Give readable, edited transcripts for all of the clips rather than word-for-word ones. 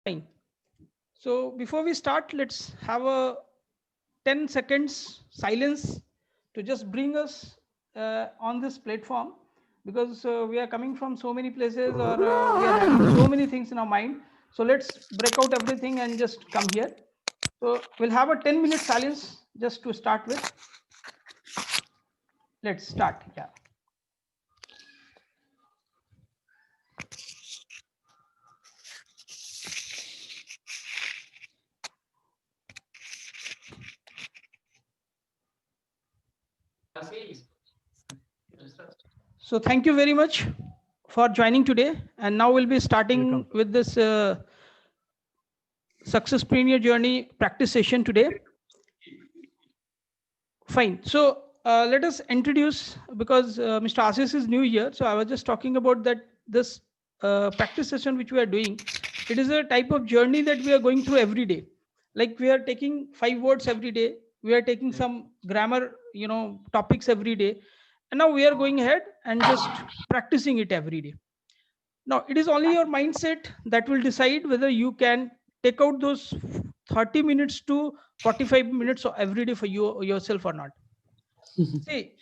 Fine. So before we start, let's have a 10 seconds silence to just bring us on this platform, because we are coming from so many places, or we are having so many things in our mind. So let's break out everything and just come here. So we'll have a 10-minute silence just to start with. Let's start. Yeah. So thank you very much for joining today. And now we'll be starting with this Successpreneur Journey practice session today. Fine. So let us introduce, because Mr. Ashish is new here. So I was just talking about that this practice session which we are doing. It is a type of journey that we are going through every day. Like we are taking 5 words every day. We are taking some grammar, topics every day. And now we are going ahead and just practicing it every day. Now, it is only your mindset that will decide whether you can take out those 30 minutes to 45 minutes every day for you yourself or not. See,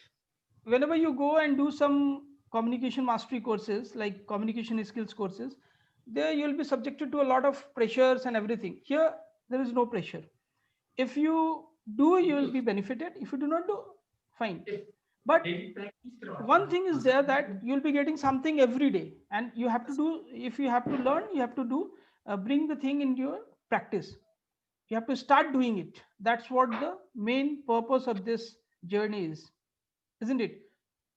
whenever you go and do some communication mastery courses, like communication skills courses, there you'll be subjected to a lot of pressures and everything. Here, there is no pressure. If you do, you will be benefited. If you do not do, fine. But one thing is there, that you'll be getting something every day, and you have to do, if you have to learn, you have to do, bring the thing into your practice. You have to start doing it. That's what the main purpose of this journey is, isn't it?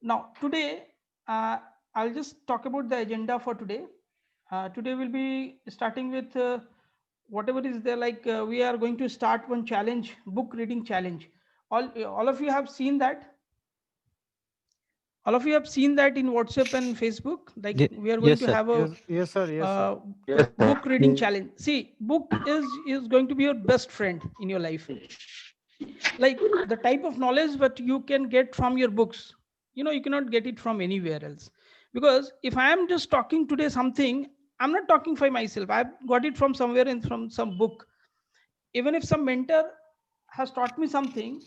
Now, today, I'll just talk about the agenda for today. Today we'll be starting with whatever is there. Like we are going to start one challenge, book reading challenge. All of you have seen that. All of you have seen that in WhatsApp and Facebook. Like we are going to have a Yes, sir. Yes, sir. book reading challenge. See, book is going to be your best friend in your life. Like the type of knowledge that you can get from your books, you cannot get it from anywhere else. Because if I am just talking today something, I'm not talking for myself. I've got it from somewhere and from some book. Even if some mentor has taught me something,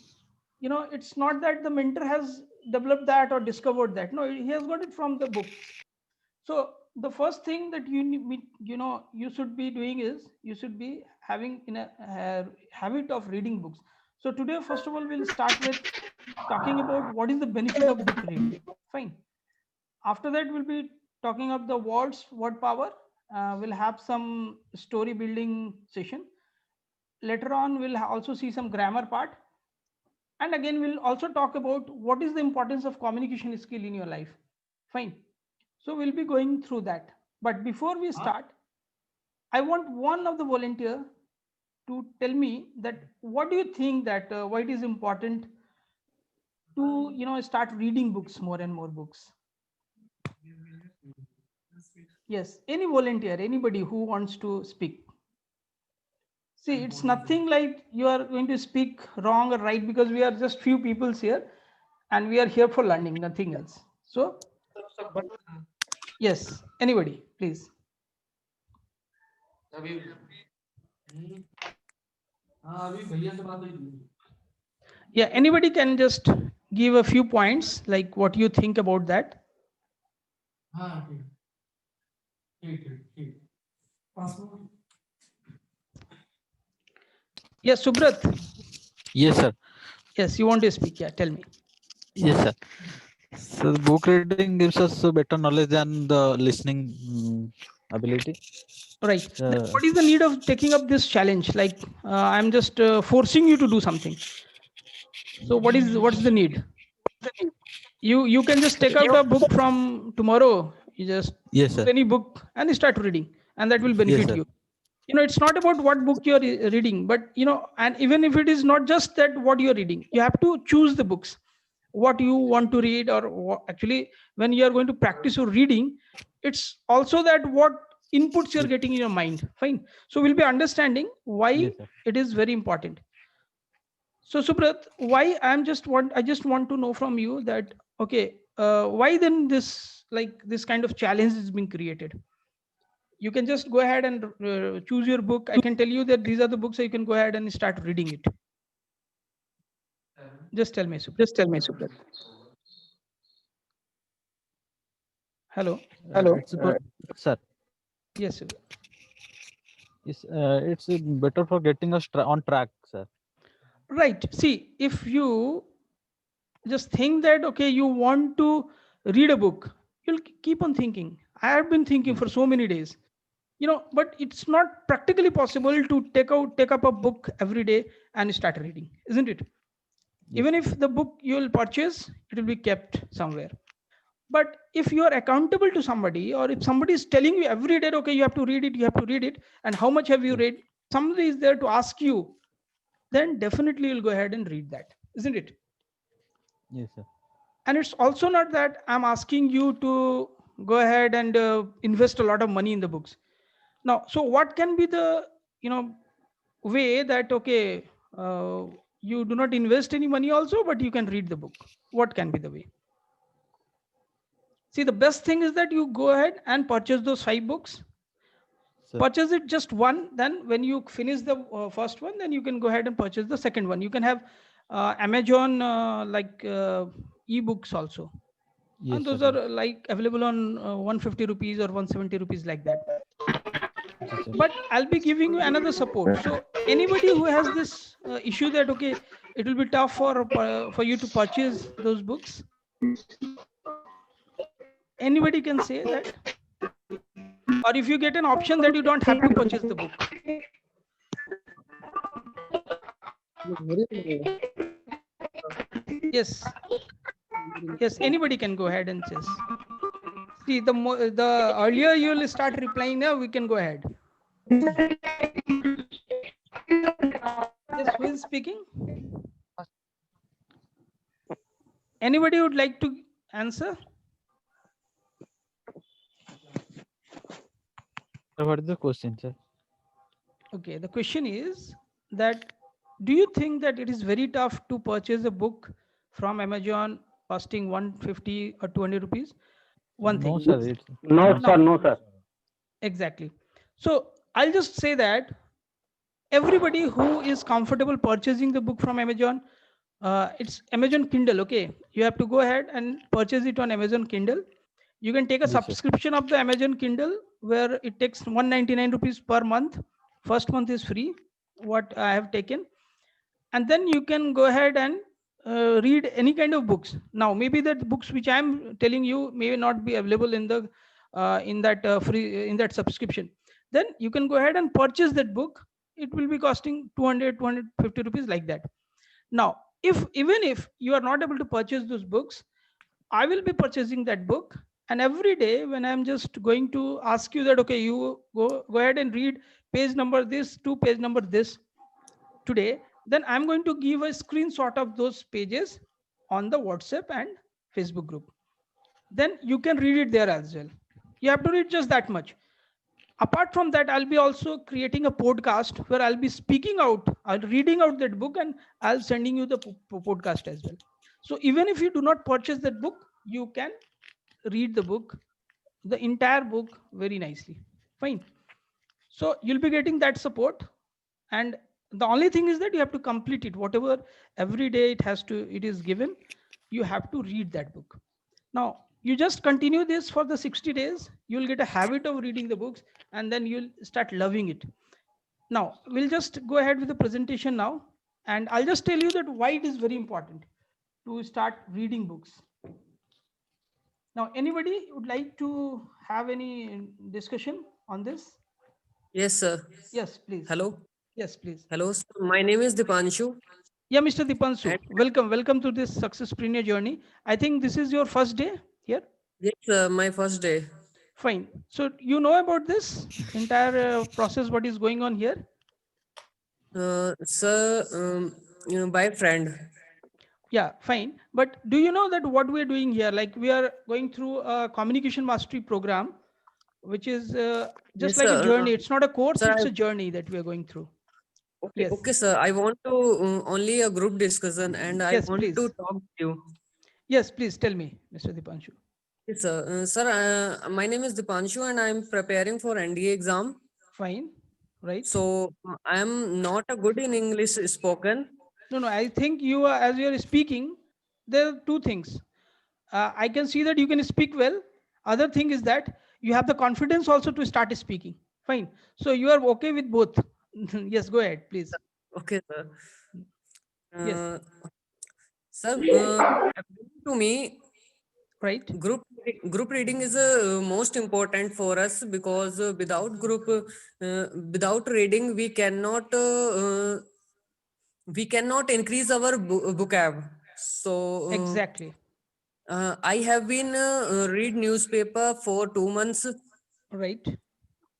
it's not that the mentor has developed that or discovered that. No, he has got it from the books. So the first thing that you should be doing is, you should be having in a habit of reading books. So today, first of all, we'll start with talking about what is the benefit of book reading. Fine. After that, we'll be talking of the word power. We'll have some story building session. Later on, we'll also see some grammar part. And again, we'll also talk about what is the importance of communication skill in your life. Fine. So we'll be going through that. But before we start, I want one of the volunteer to tell me that what do you think that why it is important to start reading books, more and more books. Yes, any volunteer, anybody who wants to speak. See, it's nothing like you are going to speak wrong or right, because we are just few people here and we are here for learning, nothing else. So, yes, anybody, please. Yeah, anybody can just give a few points, like what you think about that. Yes, Subrat. Yes, sir. Yes, you want to speak? Yeah, tell me. Yes, sir. So book reading gives us a better knowledge than the listening ability. Right. What is the need of taking up this challenge? Like I'm just forcing you to do something. So what's the need? You can just take out a book from tomorrow. You just yes, put sir. any book and start reading, and that will Yes, benefit sir. you. It's not about what book you're reading, but and even if it is not just that what you're reading, you have to choose the books what you want to read, or actually when you are going to practice your reading, it's also that what inputs you're getting in your mind. Fine. So we'll be understanding why Yes, sir. it is very important. So Subrat, why I just want to know from you that, okay, why then this, like this kind of challenge is being created? You can just go ahead and choose your book. I can tell you that these are the books, so you can go ahead and start reading it. Just tell me, Subrata. Just tell me, Subrata. Hello. Hello. Sir. Yes, sir. It's better for getting us on track, sir. Right. See, if you just think that, okay, you want to read a book, you'll keep on thinking. I have been thinking for so many days, but it's not practically possible to take up a book every day and start reading, isn't it? Even if the book you will purchase, it will be kept somewhere. But if you are accountable to somebody, or if somebody is telling you every day, okay, you have to read it, and how much have you read, somebody is there to ask you, then definitely you'll go ahead and read that, isn't it? Yes, sir. And it's also not that I'm asking you to go ahead and invest a lot of money in the books. Now, so what can be the way that, okay, you do not invest any money also, but you can read the book? What can be the way? See, the best thing is that you go ahead and purchase those 5 books. Sir. Purchase it just one. Then when you finish the first one, then you can go ahead and purchase the second one. You can have Amazon e-books also. Yes, And those sir. are like available on 150 rupees or 170 rupees, like that. Yes, sir. But I'll be giving you another support. So anybody who has this issue that, okay, it will be tough for you to purchase those books, anybody can say that. Or if you get an option that you don't have to purchase the book. Yes. Yes, anybody can go ahead and just see, the earlier you will start replying, now we can go ahead. Yes, who is speaking? Anybody would like to answer? What is the question, sir? Okay, the question is that, do you think that it is very tough to purchase a book from Amazon costing 150 or 200 rupees? One thing. No, sir. No, sir. No, sir. Exactly. So I'll just say that everybody who is comfortable purchasing the book from Amazon, it's Amazon Kindle. Okay, you have to go ahead and purchase it on Amazon Kindle. You can take a Yes, sir. subscription of the Amazon Kindle where it takes 199 rupees per month. First month is free, what I have taken. And then you can go ahead and read any kind of books. Now, maybe the books which I'm telling you may not be available in the in that subscription. Then you can go ahead and purchase that book. It will be costing 200, 250 rupees, like that. Now, even if you are not able to purchase those books, I will be purchasing that book. And every day when I'm just going to ask you that, okay, you go ahead and read page number this to page number this today, then I'm going to give a screenshot of those pages on the WhatsApp and Facebook group. Then you can read it there as well. You have to read just that much. Apart from that, I'll be also creating a podcast where I'll be speaking out, I'll reading out that book, and I'll sending you the podcast as well. So even if you do not purchase that book, you can read the book, the entire book, very nicely. Fine. So you'll be getting that support. And the only thing is that you have to complete it, whatever every day it is given, you have to read that book. Now you just continue this for the 60 days, you'll get a habit of reading the books, and then you'll start loving it. Now we'll just go ahead with the presentation now, and I'll just tell you that why it is very important to start reading books. Now anybody would like to have any discussion on this? Yes, sir. Yes, please. Hello. Yes, please. Hello, sir. My name is Dipanshu. Yeah, Mr. Dipanshu, And- welcome to this Successpreneur journey. I think this is your first day here. Yes, sir. My first day. Fine. So you know about this entire process, what is going on here? Sir, by friend. Yeah, fine. But do you know that what we're doing here? Like, we are going through a communication mastery program, which is just Yes, like a sir. journey. It's not a course, Sir, it's a journey that we are going through. Okay, Yes. okay, sir. I want to only a group discussion, and I Yes, want please. to talk to you. Yes, please tell me, Mr. Dipanshu. Yes, sir. Sir, my name is Dipanshu and I'm preparing for NDA exam. Fine. Right. So I am not a good in English spoken. No, no, I think you are, as you are speaking, there are two things. I can see that you can speak well. Other thing is that you have the confidence also to start speaking. Fine. So you are okay with both. Yes, go ahead, please. Okay, sir. Yes, Uh, sir, according to me, right, group reading is most important for us because without reading we cannot increase our vocab. So exactly, I have been read newspaper for 2 months. right,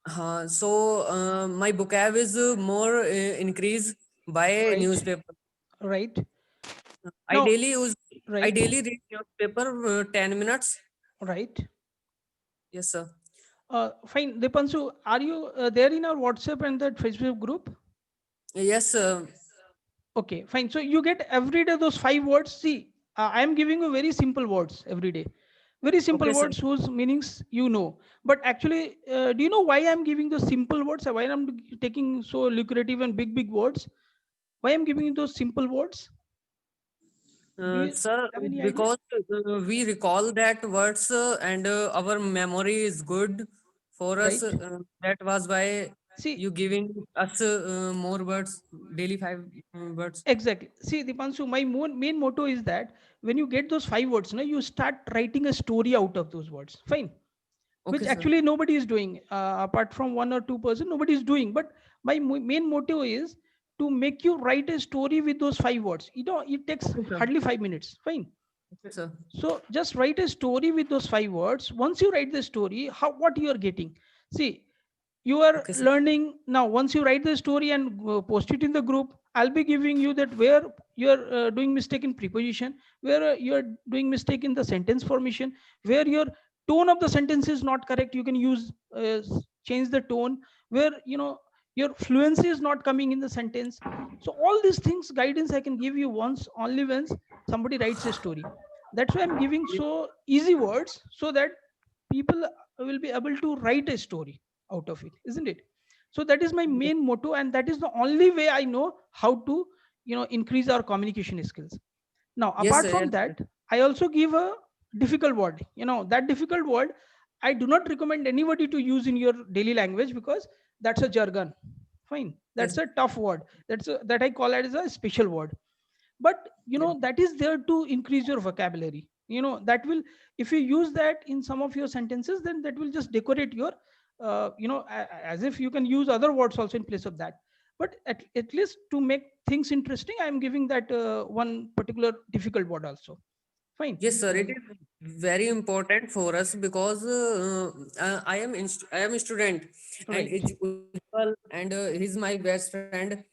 My vocab is more increased by right, newspaper. right. I Now, daily use I right, daily read newspaper 10 minutes. right. Yes, sir. Fine. Dipanshu, are you there in our WhatsApp and that Facebook group? Yes, Okay, fine. So you get every day those 5 words. See, I am giving you very simple words every day. Very simple okay, sir. words whose meanings you know. But actually, do you know why I'm giving those simple words? Why I'm taking so lucrative and big words? Why I'm giving you those simple words? Do you Sir, have any idea? because we recall that words and our memory is good for us. Right. That was why See, you giving us more words, daily 5 words. exactly. See, Dipanshu, my main motto is that when you get those 5 words, you start writing a story out of those words. Fine. Which Okay, sir. actually nobody is doing, apart from 1 or 2%, nobody is doing. But my main motto is to make you write a story with those 5 words. It takes Okay, sir. hardly 5 minutes. Fine. Okay, sir. So just write a story with those 5 words. Once you write the story, how what you are getting? See, you are Okay, sir. learning now. Once you write the story and post it in the group, I'll be giving you that where you are doing mistake in preposition, where you are doing mistake in the sentence formation, where your tone of the sentence is not correct. You can use change the tone. Where your fluency is not coming in the sentence. So all these things guidance I can give you once, only once somebody writes a story. That's why I'm giving so easy words so that people will be able to write a story out of it, isn't it? So that is my main motto, and that is the only way I know how to increase our communication skills. Now Yes, apart sir. from Yes, that, I also give a difficult word. That difficult word I do not recommend anybody to use in your daily language, because that's a jargon. Fine, yes, that's a tough word. That I call it as a special word. But yes, that is there to increase your vocabulary. That will, if you use that in some of your sentences, then that will just decorate your as if you can use other words also in place of that. But at least to make things interesting, I am giving that one particular difficult word also. Fine. yes, sir. It is very important for us because I am a student and Right, Ujjwal and he's my best friend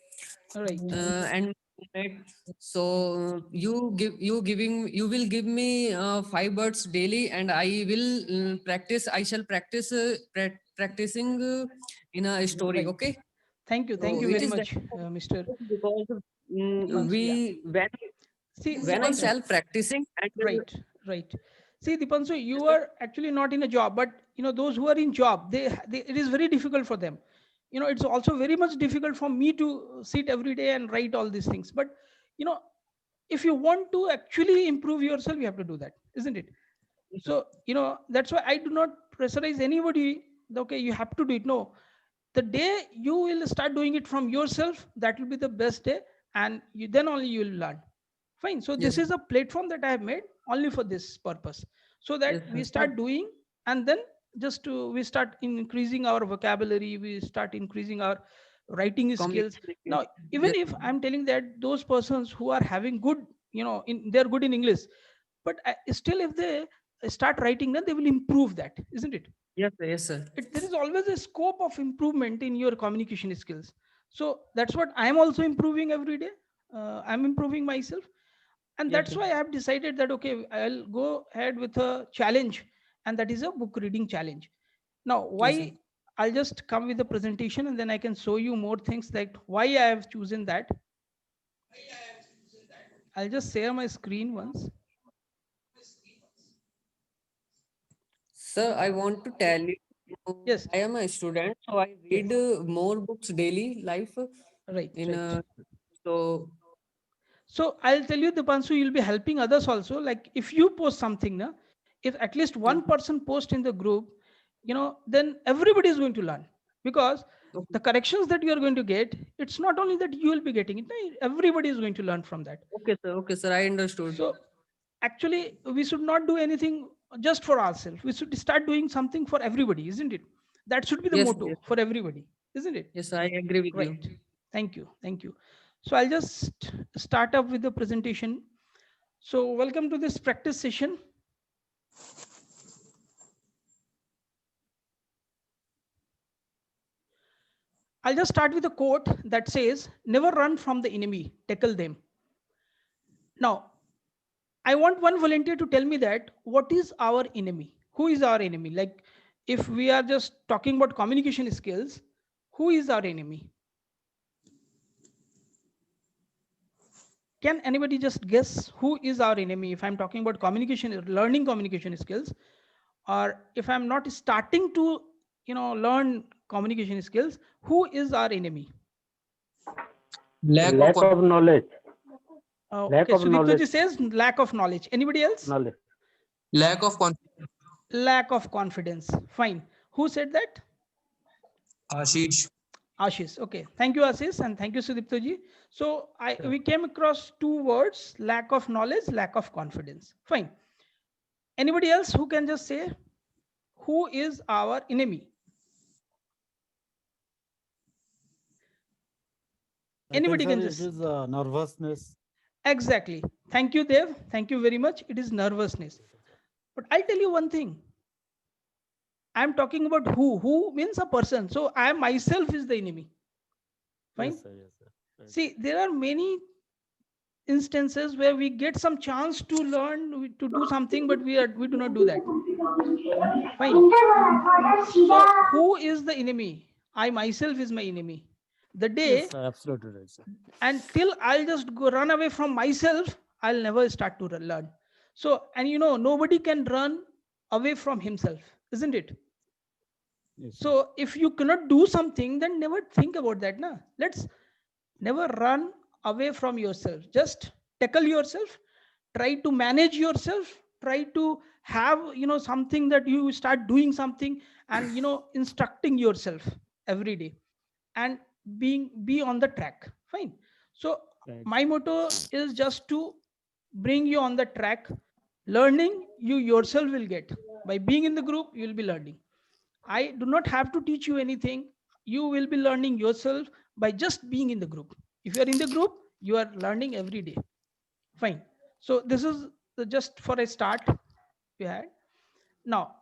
right, and roommate. So you will give me 5 words daily and I will practice. I shall practice practicing in a story. right. Okay. Thank So you it very is very much, Mr. important because Dipanshu. Yeah. we See, when I Dipanshu. shall practicing and Right, right. See, Dipanshu, you are actually not in a job, but those who are in job, it is very difficult for them. It's also very much difficult for me to sit every day and write all these things. But you know, if you want to actually improve yourself, you have to do that, isn't it? So that's why I do not pressurize anybody. Okay, you have to do it. No, the day you will start doing it from yourself, that will be the best day, and then only you will learn. Fine. So this yes, is a platform that I have made only for this purpose, so that yes, we sir. start doing, and then we start increasing our vocabulary, we start increasing our writing skills. Communication. Now, even Yes, if I'm telling that those persons who are having good, they're good in English, but still if they start writing, then they will improve that, isn't it? yes, sir, yes, sir. There is always a scope of improvement in your communication skills. So that's what I am also improving every day. I'm improving myself, and Yes, that's sir. why I have decided that okay, I'll go ahead with a challenge, and that is a book reading challenge. Now why, Yes, sir. I'll just come with a presentation and then I can show you more things, like why I have chosen that. I'll just share my screen once. Sir, I want to tell you, Yes. I am a student, so I read more books daily life Right. in Right. so So I'll tell you, Dipanshu, you'll be helping others also. Like if you post something, na, if at least yeah. one person post in the group, then everybody is going to learn, because Okay, the corrections that you are going to get, it's not only that you will be getting it, no, everybody is going to learn from that. okay, sir, I understood. So actually, we should not do anything just for ourselves. We should start doing something for everybody, isn't it? That should be the Yes, motto yes, for everybody, isn't it? yes, I agree with you. Right. Thank you. Thank you. So I'll just start up with the presentation. So welcome to this practice session. I'll just start with a quote that says, never run from the enemy, tackle them. Now, I want one volunteer to tell me that what is our enemy? Who is our enemy? Like if we are just talking about communication skills, who is our enemy? Can anybody just guess who is our enemy if I'm talking about communication, learning communication skills, or if I'm not starting to, learn communication skills, who is our enemy? Lack of Lack of knowledge. Lack Okay, of Sudipto knowledge. ji says lack of knowledge. Anybody else? Knowledge. lack of confidence. Lack of confidence. Fine. Who said that? Ashish. Ashish. Okay. Thank you, Ashish, and thank you, Sudipto ji. So we came across two words: lack of knowledge, lack of confidence. Fine. Anybody else who can just say who is our enemy? Anybody can just. It is nervousness. Exactly. Thank you, Dev. Thank you very much. It is nervousness. But I'll tell you one thing. I'm talking about who. Who means a person. So I myself is the enemy. Fine. Yes, sir. Yes, sir. Right. See, there are many instances where we get some chance to learn, to do something, but we do not do that. Fine. So who is the enemy? I myself is my enemy. The day, Yes, sir. Absolutely right, sir. and till I'll just go run away from myself, I'll never start to learn. So, and nobody can run away from himself, isn't it? Yes, sir. So if you cannot do something, then never think about that. Na? Let's never run away from yourself. Just tackle yourself, try to manage yourself, try to have something that you start doing something, and instructing yourself every day, and be on the track. Fine. So Right. my motto is just to bring you on the track. Learning you yourself will get. By being in the group, you will be learning. I do not have to teach you anything. You will be learning yourself by just being in the group. If you are in the group, you are learning every day. Fine. So this is just for a start we had. Now,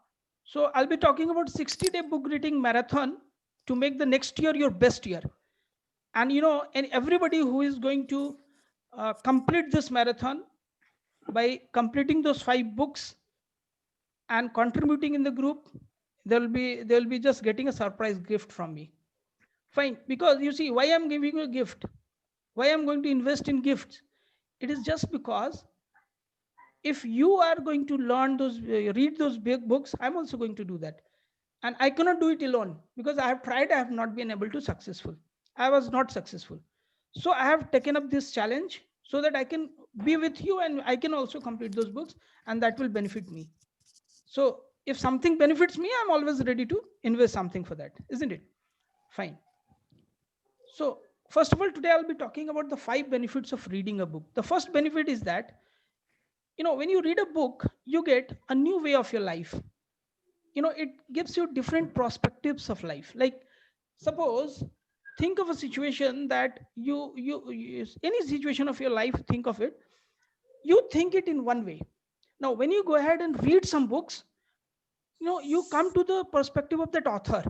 so I'll be talking about 60-day book reading marathon to make the next year your best year. And and everybody who is going to complete this marathon by completing those 5 books and contributing in the group, they'll be just getting a surprise gift from me. Fine. Because you see, why I'm giving you a gift, why I'm going to invest in gifts, it is just because if you are going to learn those, read those big books, I'm also going to do that. And I cannot do it alone, because I have tried, I have not been able to successful. I was not successful. So I have taken up this challenge so that I can be with you and I can also complete those books, and that will benefit me. So if something benefits me, I'm always ready to invest something for that, isn't it? Fine. So first of all, today I'll be talking about the 5 benefits of reading a book. The first benefit is that, when you read a book, you get a new way of your life. It gives you different perspectives of life. Like suppose, think of a situation that any situation of your life, think of it, you think it in one way. Now when you go ahead and read some books, you come to the perspective of that author.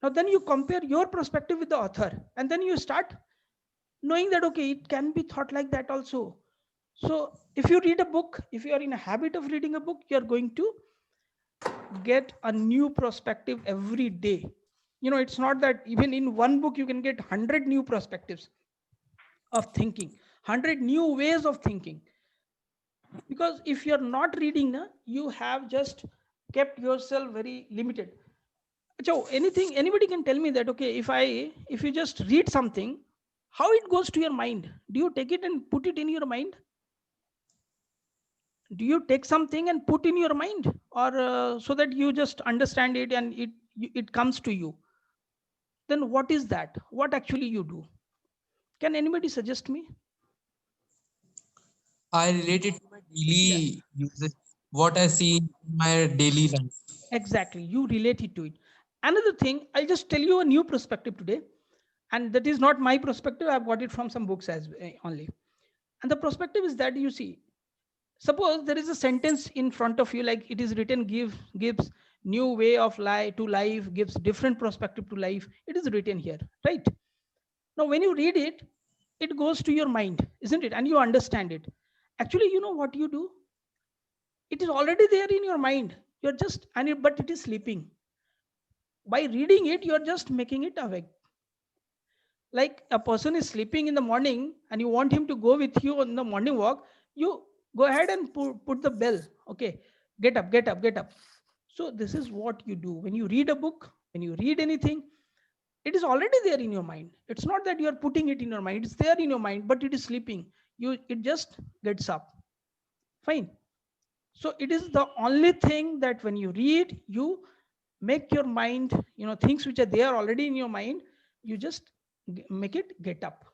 Now then you compare your perspective with the author, and then you start knowing that, okay, it can be thought like that also. So if you read a book, if you are in a habit of reading a book, you're going to get a new perspective every day. It's not that even in one book you can get 100 new perspectives of thinking, 100 new ways of thinking. Because if you're not reading, you have just kept yourself very limited. So anybody can tell me that, okay, if you just read something, how it goes to your mind? Do you take it and put it in your mind? Do you take something and put in your mind, or so that you just understand it and it comes to you? Then what is that? What actually you do? Can anybody suggest me? I relate it to my Yes, daily uses, what I see in my daily life. exactly. You relate it to it. Another thing, I'll just tell you a new perspective today, and that is not my perspective. I've got it from some books as only. And the perspective is that, you see, suppose there is a sentence in front of you, like it is written, gives new way of life to life, gives different perspective to life. It is written here, right? Now when you read it, it goes to your mind, isn't it? And you understand it. Actually, you know what you do? It is already there in your mind. You're just but it is sleeping. By reading it, you're just making it awake. Like a person is sleeping in the morning and you want him to go with you on the morning walk, you go ahead and put the bell. Okay, get up, get up, get up. So this is what you do when you read a book, when you read anything. It is already there in your mind. It's not that you are putting it in your mind. It's there in your mind, but it is sleeping. It just gets up. Fine. So it is the only thing that when you read, you make your mind, things which are there already in your mind, you just make it get up.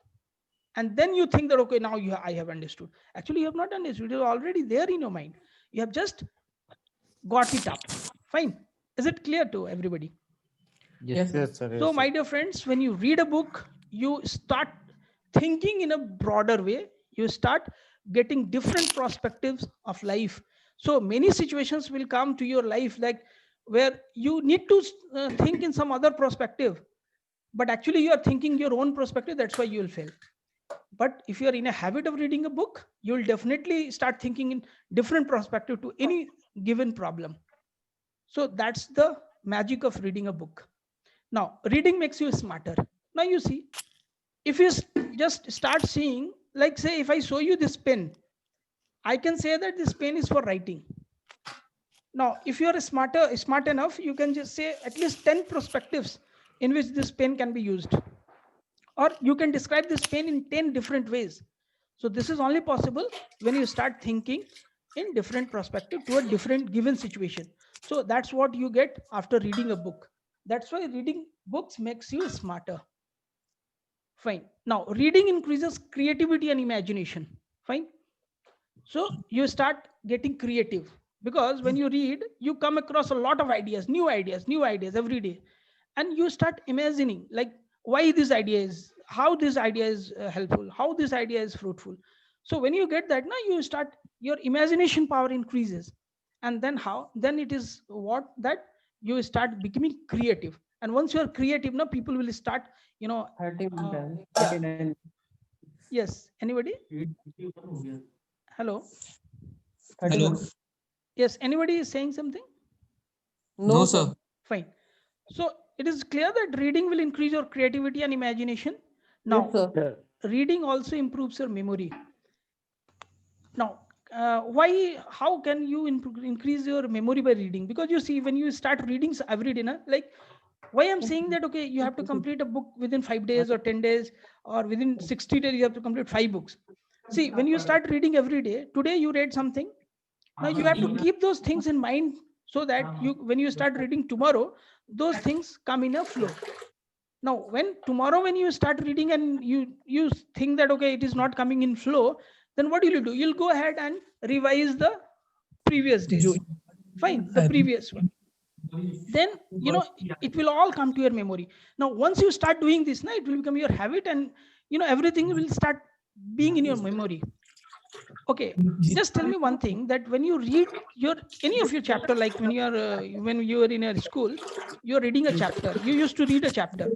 And then you think that, okay, now I have understood. Actually, you have not understood. It is already there in your mind. You have just got it up. Fine. Is it clear to everybody? Yes, sir. Yes, sir. So, Yes, my sir. dear friends, when you read a book, you start thinking in a broader way. You start getting different perspectives of life. So, many situations will come to your life, like where you need to think in some other perspective, but actually you are thinking your own perspective. That's why you will fail. But if you are in a habit of reading a book, you will definitely start thinking in different perspective to any given problem. So that's the magic of reading a book. Now, reading makes you smarter. Now, you see, if you just start seeing, like, say, if I show you this pen, I can say that this pen is for writing. Now, if you are smart enough, you can just say at least 10 perspectives in which this pen can be used. Or you can describe this pen in 10 different ways. So this is only possible when you start thinking in different perspective to a different given situation. So that's what you get after reading a book. That's why reading books makes you smarter. Fine. Now, reading increases creativity and imagination. Fine. So you start getting creative, because when you read, you come across a lot of ideas, new ideas every day. And you start imagining, like, why this idea is, how this idea is helpful, how this idea is fruitful. So when you get that, now you start, your imagination power increases. And then then it is what that you start becoming creative. And once you are creative, now people will start, you know 31, yeah. 39. Yes, anybody? Hello. Hello. 31. Yes, anybody is saying something? No, No, sir. sir. Fine. So it is clear that reading will increase your creativity and imagination. Yes, Now, sir. Yes. reading also improves your memory. Now, how can you increase your memory by reading? Because you see, when you start reading every day, like, why I'm saying that, okay, you have to complete a book within 5 days or 10 days, or within 60 days, you have to complete 5 books. See, when you start reading every day, today you read something, now you have to keep those things in mind, so that when you start reading tomorrow, those things come in a flow. Now when tomorrow, when you start reading and you think that, okay, it is not coming in flow, then what will you do? You'll go ahead and revise the previous days. Fine, the previous one. Then it will all come to your memory. Now once you start doing this, now it will become your habit, and everything will start being in your memory. Okay, just tell me one thing, that when you read your any of your chapter, like when you are in a school, you're reading a chapter, you used to read a chapter.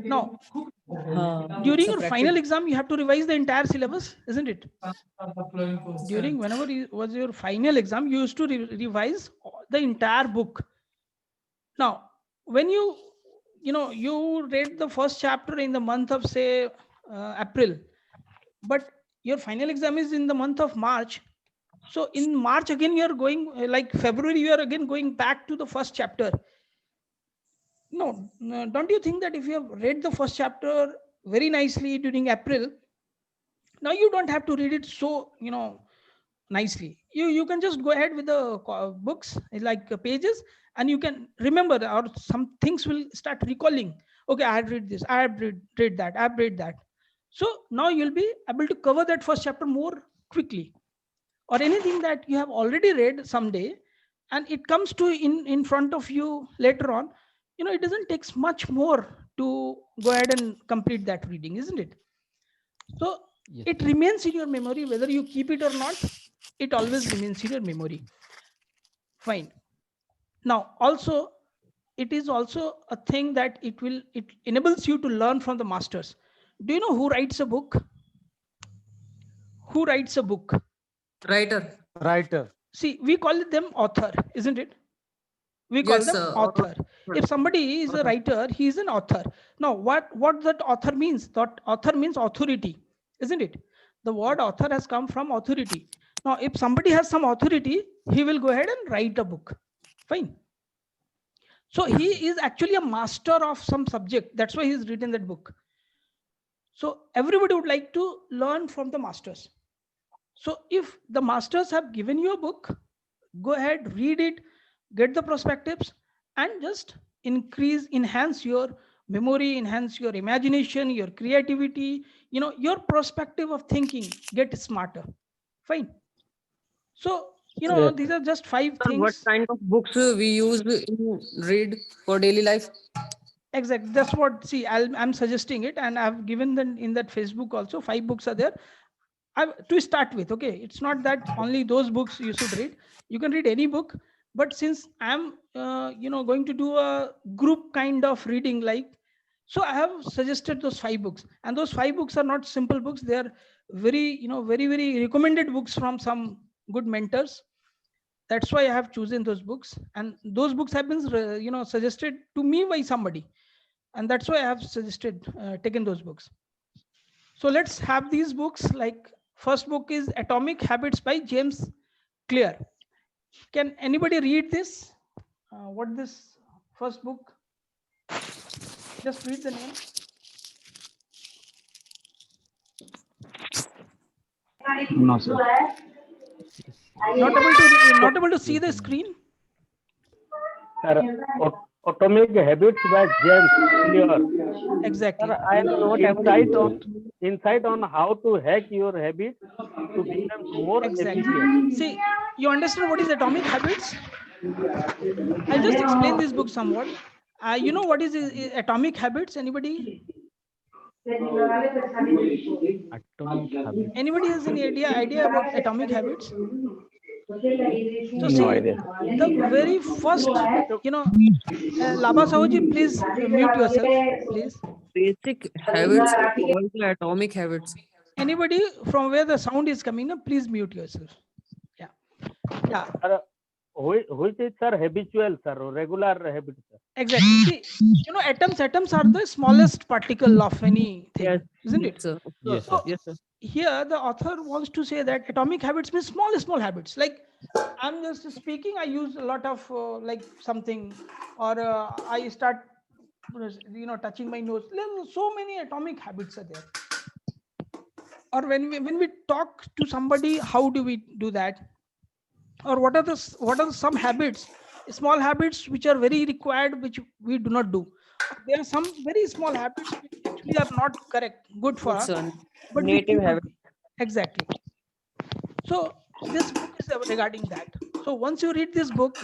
Now It's during a your practice. final exam, you have to revise the entire syllabus, isn't it? During whenever was your final exam, you used to revise the entire book. Now when you read the first chapter in the month of, say, April, but your final exam is in the month of March, So in March again, you are going like February, you are again going back to the first chapter. No, don't you think that if you have read the first chapter very nicely during April, now you don't have to read it so, nicely. You can just go ahead with the books like pages, and you can remember, or some things will start recalling. Okay, I had read this, I have read that, I've read that. So now you'll be able to cover that first chapter more quickly, or anything that you have already read someday and it comes to in front of you later on. It doesn't take much more to go ahead and complete that reading, isn't it? So Yes. it remains in your memory whether you keep it or not. It always remains in your memory. Fine. Now also, it is also a thing that it enables you to learn from the masters. Do you know who writes a book? Who writes a book? Writer. Writer. See, we call them author, isn't it? We call Yes, them sir. author. If somebody is a writer, he is an author. Now, what that author means? That author means authority, isn't it? The word author has come from authority. Now, if somebody has some authority, he will go ahead and write a book. Fine. So he is actually a master of some subject. That's why he's written that book. So everybody would like to learn from the masters. So if the masters have given you a book, go ahead, read it, get the perspectives, and just enhance your memory, enhance your imagination, your creativity, your perspective of thinking, get smarter. Fine. So, Yes. these are just 5 Sir, what things. kind of books we use in read for daily life? Exactly. That's what, see, I'm suggesting it, and I've given them in that Facebook also. 5 books are there. To start with, okay, it's not that only those books you should read. You can read any book, but since I'm going to do a group kind of reading, like, so I have suggested those 5 books, and those 5 books are not simple books. They are very very very recommended books from some good mentors. That's why I have chosen those books, and those books have been suggested to me by somebody, and that's why I have suggested taken those books. So let's have these books. Like, first book is Atomic Habits by James Clear. Can anybody read this? What this first book? Just read the name. No, sir. Not able to see the screen. Sir, Atomic Habits by James Clear. Exactly. Sir, I am not insight on how to hack your habits to become more Exactly. efficient. See, you understand what is Atomic Habits? I'll just explain this book somewhat. You know what is Atomic Habits? Anybody? Atomic habit. Anybody has any idea about Atomic Habits? So No see, idea. the very first, Laba Sahuji, please mute yourself, please. Basic habits are called the atomic habits. Anybody from where the sound is coming up, please mute yourself. Yeah, Sir, which is, sir, habitual, sir, regular habit, sir. exactly. See, atoms are the smallest particle of anything, Yes, isn't it? sir. Yes, So sir. Yes, sir. here the author wants to say that atomic habits means small habits. Like, I'm just speaking, I use a lot of like something, or I start touching my nose. So many atomic habits are there. Or when we talk to somebody, how do we do that? Or what are some habits, small habits which are very required, which we do not do? There are some very small habits which actually are not good for Good, us, sir. but we Native keep on habit. doing. Exactly. So this book is regarding that. So once you read this book,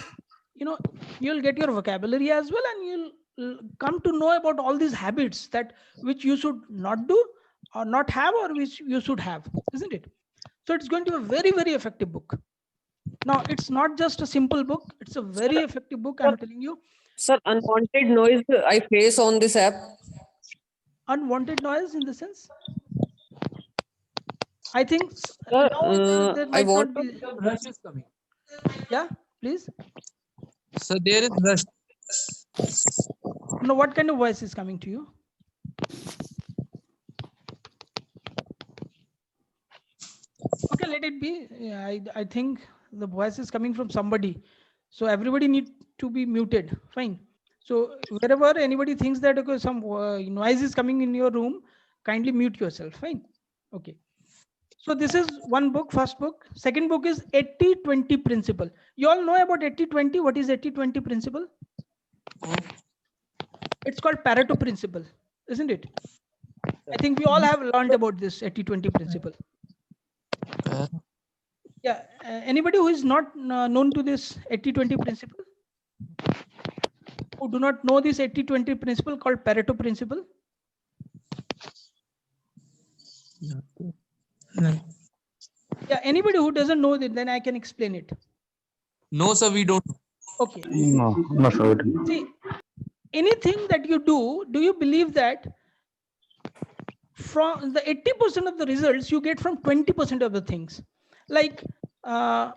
you'll get your vocabulary as well, and you'll come to know about all these habits that which you should not do, or not have, or which you should have, isn't it? So it's going to be a very very effective book. Now, it's not just a simple book, it's a very effective book, I'm telling you. Sir, unwanted noise I face on this app. Unwanted noise in the sense, I think Sir, now there I might want not be. Rush is coming. Yeah, please. So there is rush. No, what kind of voice is coming to you? Okay, let it be. Yeah, I think the voice is coming from somebody. So everybody need to be muted. Fine. So wherever anybody thinks that okay, some noise is coming in your room, kindly mute yourself. Fine. Okay. So this is one book, first book. Second book is 80-20 principle. You all know about 80-20. What is 80-20 principle? It's called Pareto principle, isn't it? I think we all have learned about this 80-20 principle. Yeah. Anybody who is not known to this 80-20 principle? Who do not know this 80-20 principle called Pareto principle? No. Yeah. Anybody who doesn't know it, then I can explain it. No, sir, we don't. Okay. No, no, sir. See, anything that you do you believe that from the 80% of the results you get from 20% of the things? Like Mr.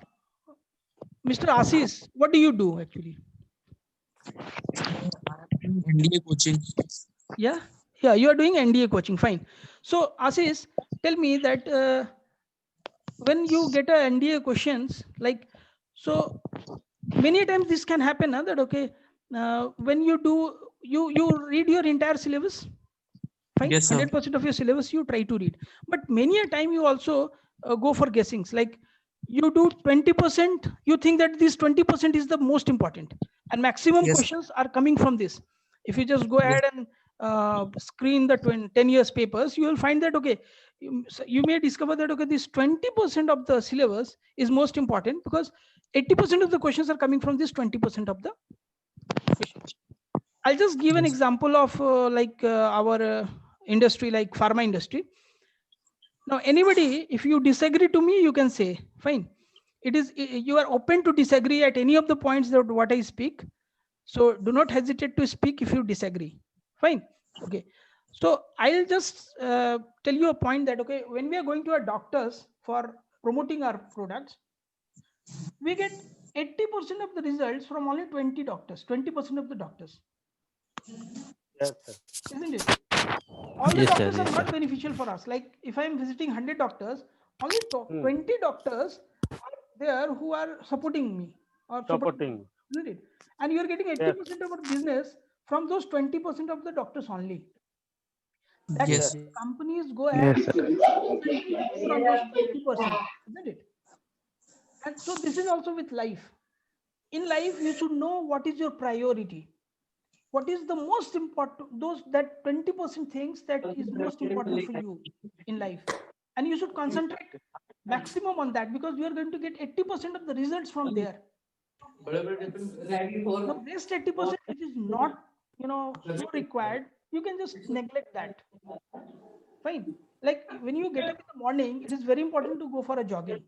Assis, what do you do actually? NDA coaching. Yeah, you are doing NDA coaching. Fine. So Assis, tell me that when you get a NDA questions, like, so many times this can happen, that okay, when you do, you read your entire syllabus. Fine. Yes, sir. 100% of your syllabus you try to read, but many a time you also go for guessings. Like you do 20%, you think that this 20% is the most important, and maximum Yes. questions are coming from this. If you just go ahead and screen the 10 years papers, you will find that okay, you may discover that okay, this 20% of the syllabus is most important because 80% of the questions are coming from this 20% of the questions. I'll just give an example of our industry, like pharma industry. Now, anybody, if you disagree to me, you can say, fine. You are open to disagree at any of the points that what I speak. So do not hesitate to speak if you disagree. Fine. Okay. So I'll just tell you a point that, okay, when we are going to our doctors for promoting our products, we get 80% of the results from only 20 doctors, 20% of the doctors. Yes, sir. Isn't it? All the Yes, sir, doctors are yes, not sir. beneficial for us. Like if I'm visiting 100 doctors, only 20 doctors are there who are supporting me or Supporting. isn't it? And you're getting 80% of our business from those 20% of the doctors only. That Yes. companies go ahead and concentrate more on those 20%, isn't it? And so this is also with life. In life, you should know what is your priority. What is the most important, those that 20% things that is most important for you in life. And you should concentrate maximum on that because you are going to get 80% of the results from there. The rest 80%, which is not, so required, you can just neglect that. Fine. Like when you get up in the morning, it is very important to go for a jogging.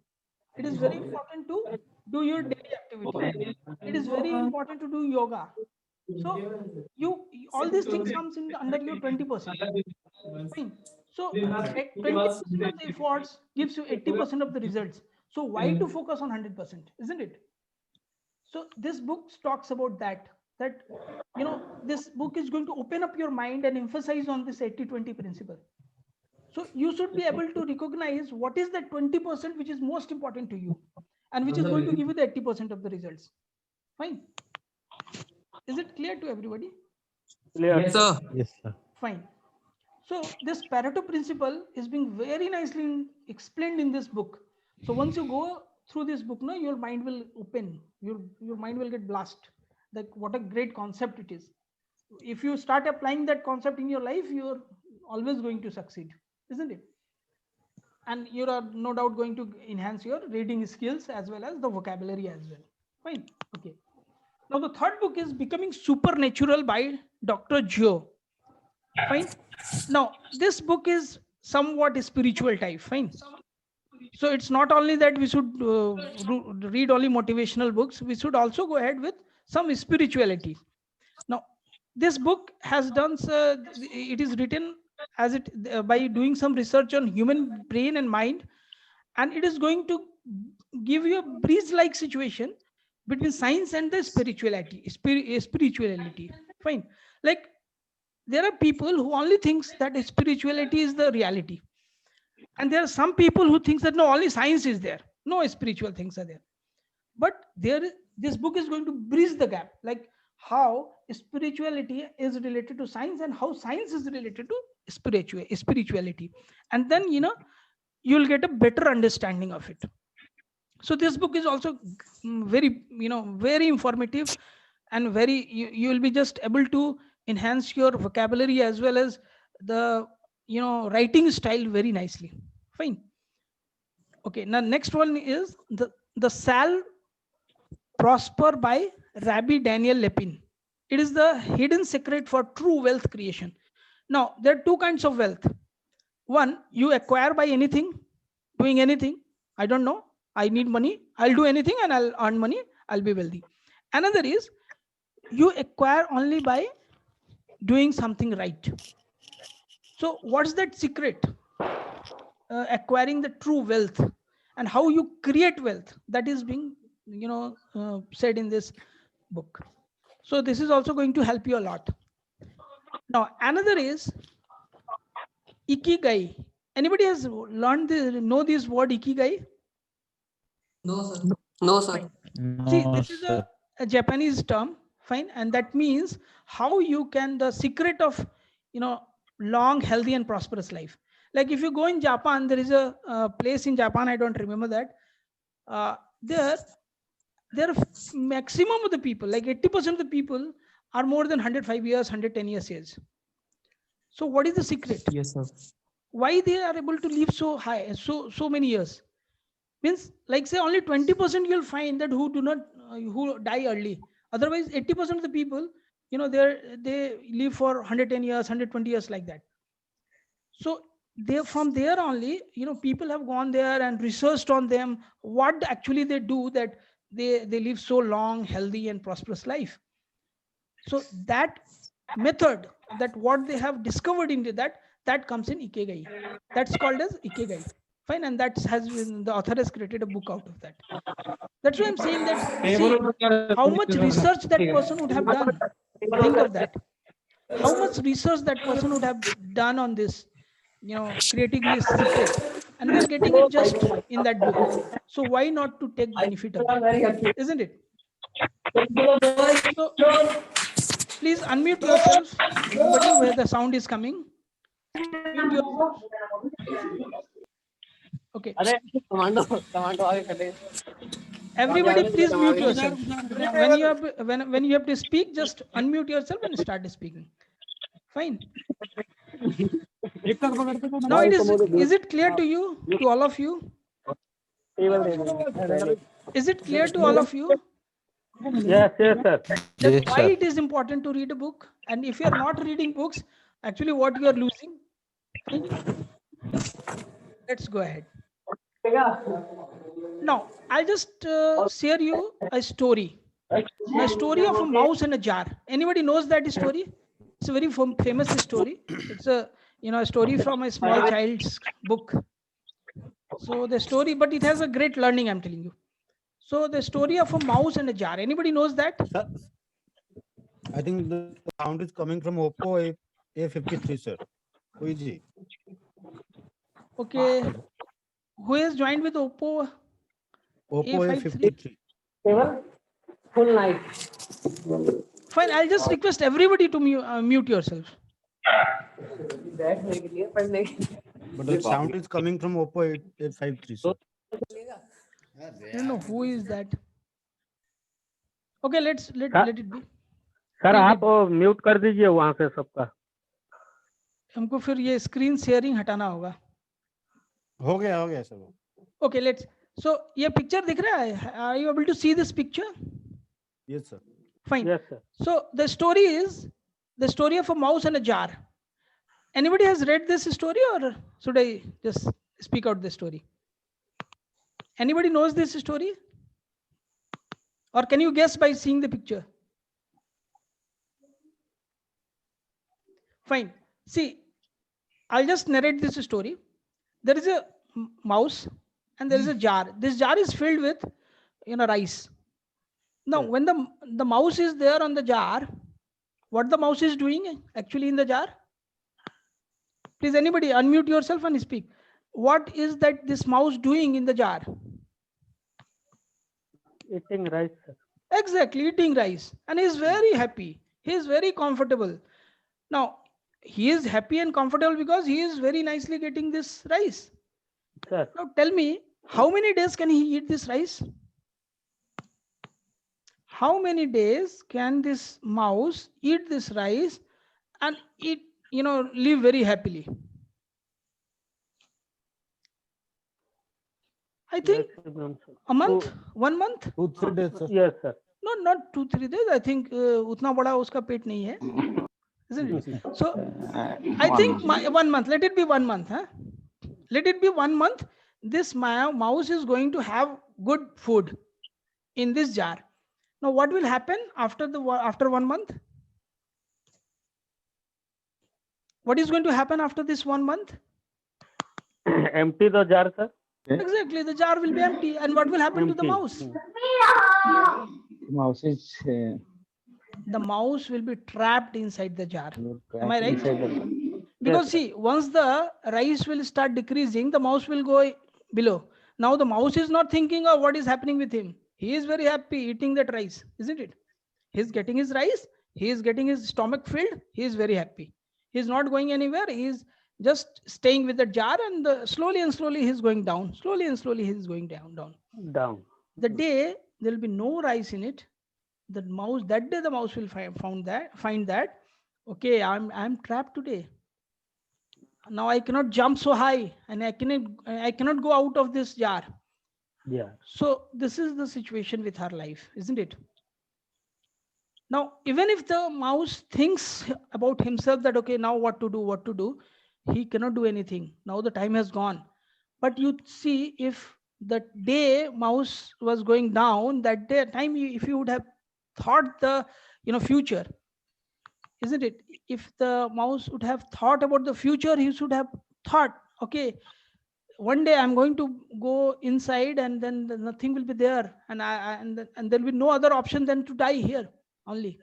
It is very important to do your daily activity. It is very important to do yoga. So all these things comes in under your 20%. Fine. So 20% of the efforts gives you 80% of the results. So why to focus on 100%, isn't it? So this book talks about that this book is going to open up your mind and emphasize on this 80-20 principle. So you should be able to recognize what is that 20% which is most important to you and which is going to give you the 80% of the results. Fine. Is it clear to everybody? Clear. Yes, sir. Yes, sir. Fine. So this Pareto principle is being very nicely explained in this book. So once you go through this book, your mind will open. Your mind will get blast. Like what a great concept it is. If you start applying that concept in your life, you're always going to succeed, isn't it? And you are no doubt going to enhance your reading skills as well as the vocabulary as well. Fine. Okay. Now the third book is Becoming Supernatural by Dr. Joe. Fine. Now this book is somewhat spiritual type. Fine. So it's not only that we should read only motivational books, we should also go ahead with some spirituality. Now this book has done it is written as it by doing some research on human brain and mind, and it is going to give you a breeze like situation between science and the spirituality. Fine. Like there are people who only thinks that spirituality is the reality. And there are some people who think that no, only science is there, no spiritual things are there. But this book is going to bridge the gap, like how spirituality is related to science and how science is related to spirituality. And then, you'll get a better understanding of it. So this book is also very, very informative, and very, you will be just able to enhance your vocabulary as well as the, writing style very nicely. Fine. Okay, now next one is the Shall Prosper by Rabbi Daniel Lepin. It is the hidden secret for true wealth creation. Now, there are two kinds of wealth. One, you acquire by anything, doing anything. I don't know, I need money, I'll do anything and I'll earn money, I'll be wealthy. Another is you acquire only by doing something right. So what's that secret? Acquiring the true wealth and how you create wealth, that is being said in this book. So this is also going to help you a lot. Now another is ikigai. Anybody has know this word ikigai? No, sir. No, sir. See, No, this is sir. a Japanese term, fine, and that means how you can, the secret of long, healthy, and prosperous life. Like if you go in Japan, there is a place in Japan, I don't remember that. There are maximum of the people, like 80% of the people, are more than 105 years, 110 years age. So what is the secret? Yes, sir. Why they are able to live so high, so many years? Means, like say only 20% you'll find that who die early. Otherwise 80% of the people, they live for 110 years, 120 years, like that. So from there only, people have gone there and researched on them, what actually they do that they live so long, healthy, and prosperous life. So that method, that what they have discovered into that comes in Ikigai. That's called as Ikigai. Fine, and the author has created a book out of that. That's why I'm saying that, see how much research that person would have done. Think of that. How much research that person would have done on this, creating this secret, and we are getting it just in that book. So why not to take benefit of that, isn't it? So please unmute yourself, everybody, where the sound is coming. Mute yourself. Okay. Everybody, please mute yourself. When you have to speak, just unmute yourself and start speaking. Fine. Now is it clear to you, to all of you? Is it clear to all of you? Yes, sir. That Yes, why sir. it is important to read a book, and if you are not reading books, actually what you are losing. Fine. Let's go ahead. Now I'll just share you a story. A story of a mouse and a jar. Anybody knows that story? It's a very famous story. It's a a story from a small child's book. So the story, but it has a great learning, I'm telling you. So the story of a mouse and a jar. Anybody knows that? Sir, I think the sound is coming from Oppo A53, sir. Who is he? Okay. Who has joined with Oppo? Oppo A53? A53. Full night. Fine. I'll just request everybody to mute yourself. But the sound is coming from Oppo A53, sir. I don't know who is that. Okay, let it be. Sir आप mute कर दीजिए वहां से सबका. हमको फिर ये screen sharing हटाना होगा. हो गया सर. Okay, let's. So ये picture दिख रहा है? Are you able to see this picture? Yes, sir. Fine. Yes, sir. So the story is the story of a mouse and a jar. Anybody has read this story, or should I just speak out the story? Anybody knows this story? Or can you guess by seeing the picture? Fine. See, I'll just narrate this story. There is a mouse and there is a jar. This jar is filled with rice. Now, when the mouse is there on the jar, what the mouse is doing actually in the jar? Please, anybody unmute yourself and speak. what is that this mouse doing in the jar? Eating rice, sir. Exactly, eating rice, and he is very happy. He is very comfortable. Now, he is happy and comfortable because he is very nicely getting this rice. Sir, Now, tell me, how many days can he eat this rice? How many days can this mouse eat this rice and eat, live very happily? I think maximum, sir. a month, 1 month. 2-3 days, sir. Yes, sir. No, not 2-3 days. I think उतना बड़ा उसका पेट नहीं है, isn't it? So I think 1 month. Let it be 1 month. Huh? Let it be 1 month. This mouse is going to have good food in this jar. Now, what will happen after 1 month? What is going to happen after this 1 month? Empty the jar, sir. Exactly, the jar will be empty. And what will happen to the Empty. mouse? Mouse is The mouse will be trapped inside the jar. Am I right? inside the Because Yes, see, once the rice will start decreasing, the mouse will go below. Now the mouse is not thinking of what is happening with him. He is very happy eating that rice, isn't it? He's getting his rice. He is getting his stomach filled. He is very happy. He is not going anywhere. He is just staying with the jar, and slowly and slowly he is going down. Slowly and slowly he is going down. down. The day there will be no rice in it, that day the mouse will find that okay, I'm trapped today. Now I cannot jump so high, and I cannot go out of this jar. Yeah. So this is the situation with our life, isn't it? Now, even if the mouse thinks about himself that, okay, now what to do, he cannot do anything. Now the time has gone. But you see, if the day mouse was going down, that day time, if you would have thought the future, isn't it? If the mouse would have thought about the future, he should have thought, okay, one day I'm going to go inside, and then nothing will be there, and there will be no other option than to die here only.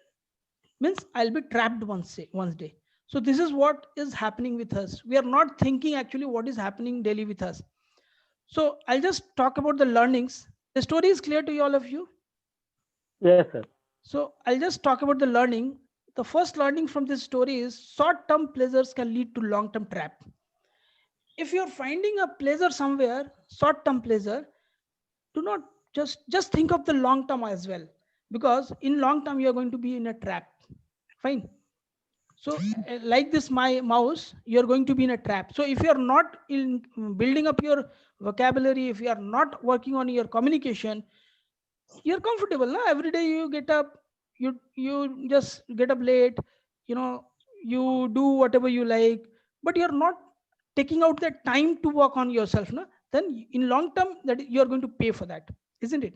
Means I'll be trapped one day. So this is what is happening with us. We are not thinking actually what is happening daily with us. So I'll just talk about the learnings. The story is clear to all of you. Yes, sir. So I'll just talk about the learning. The first learning from this story is short-term pleasures can lead to long-term trap. If you're finding a pleasure somewhere, short-term pleasure, do not just think of the long-term as well, because in long term you're going to be in a trap. Fine. So like this mouse, you're going to be in a trap. So if you're not in building up your vocabulary, if you are not working on your communication, you're comfortable. No? Every day you get up, you just get up late, you do whatever you like, but you're not taking out that time to work on yourself. No? Then in long term, that you're going to pay for that, isn't it?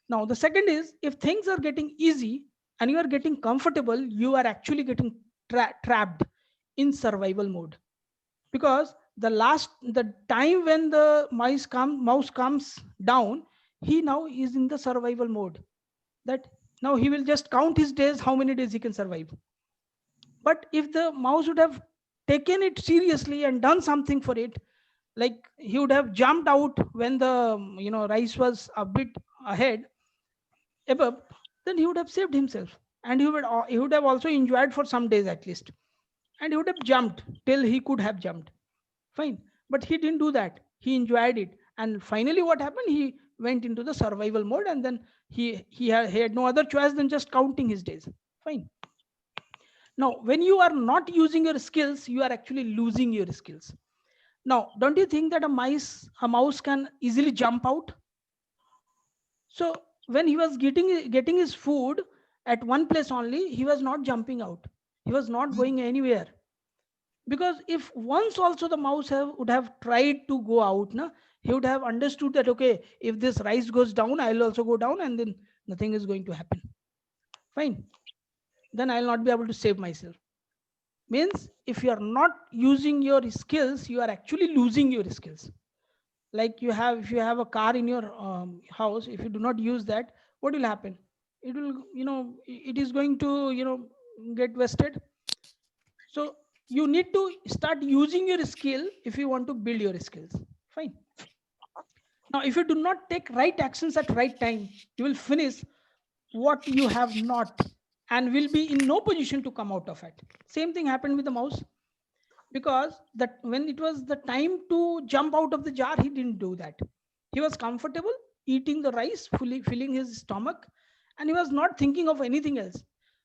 Now, the second is, if things are getting easy and you are getting comfortable, you are actually getting trapped in survival mode. Because the time when the mouse comes down, he now is in the survival mode. That now he will just count his days, how many days he can survive. But if the mouse would have taken it seriously and done something for it, like he would have jumped out when the rice was a bit ahead, above, then he would have saved himself, and he would have also enjoyed for some days at least, and he would have jumped till he could have jumped. Fine. But he didn't do that. He enjoyed it, and finally what happened, he went into the survival mode, and then he had no other choice than just counting his days. Fine. Now, when you are not using your skills, you are actually losing your skills. Now, don't you think that a mouse can easily jump out? So when he was getting his food at one place only, he was not jumping out. He was not going anywhere. Because if once also the mouse would have tried to go out, he would have understood that, okay, if this rice goes down, I'll also go down, and then nothing is going to happen. Fine. Then I'll not be able to save myself. Means if you are not using your skills, you are actually losing your skills. Like if you have a car in your house, if you do not use that, what will happen? It will, it is going to, get wasted. So you need to start using your skill if you want to build your skills. Fine. Now, if you do not take right actions at right time, you will finish what you have not and will be in no position to come out of it. Same thing happened with the mouse, because that when it was the time to jump out of the jar, he didn't do that. He was comfortable eating the rice, fully filling his stomach, and he was not thinking of anything else.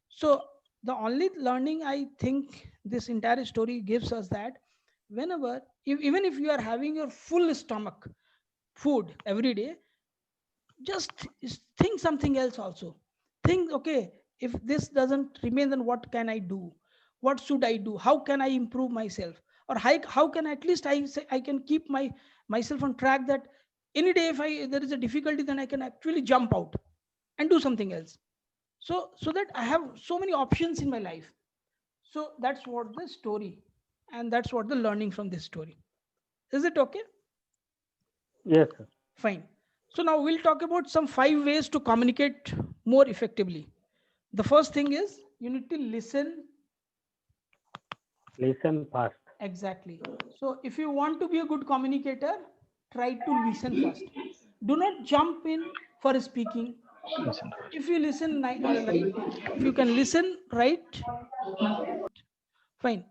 So the only learning I think this entire story gives us, that whenever, even if you are having your full stomach food every day, just think something else also. Think, okay, if this doesn't remain, then what can I do? What should I do? How can I improve myself? Or how can at least I say I can keep myself on track, that any day if there is a difficulty, then I can actually jump out and do something else. So that I have so many options in my life. So that's what the story, and that's what the learning from this story. Is it okay? Yes, sir. Fine. So now we'll talk about some 5 ways to communicate more effectively. The first thing is you need to listen. Listen fast. Exactly. So if you want to be a good communicator, try to listen first. Do not jump in for speaking. If you listen, if you can listen right, fine.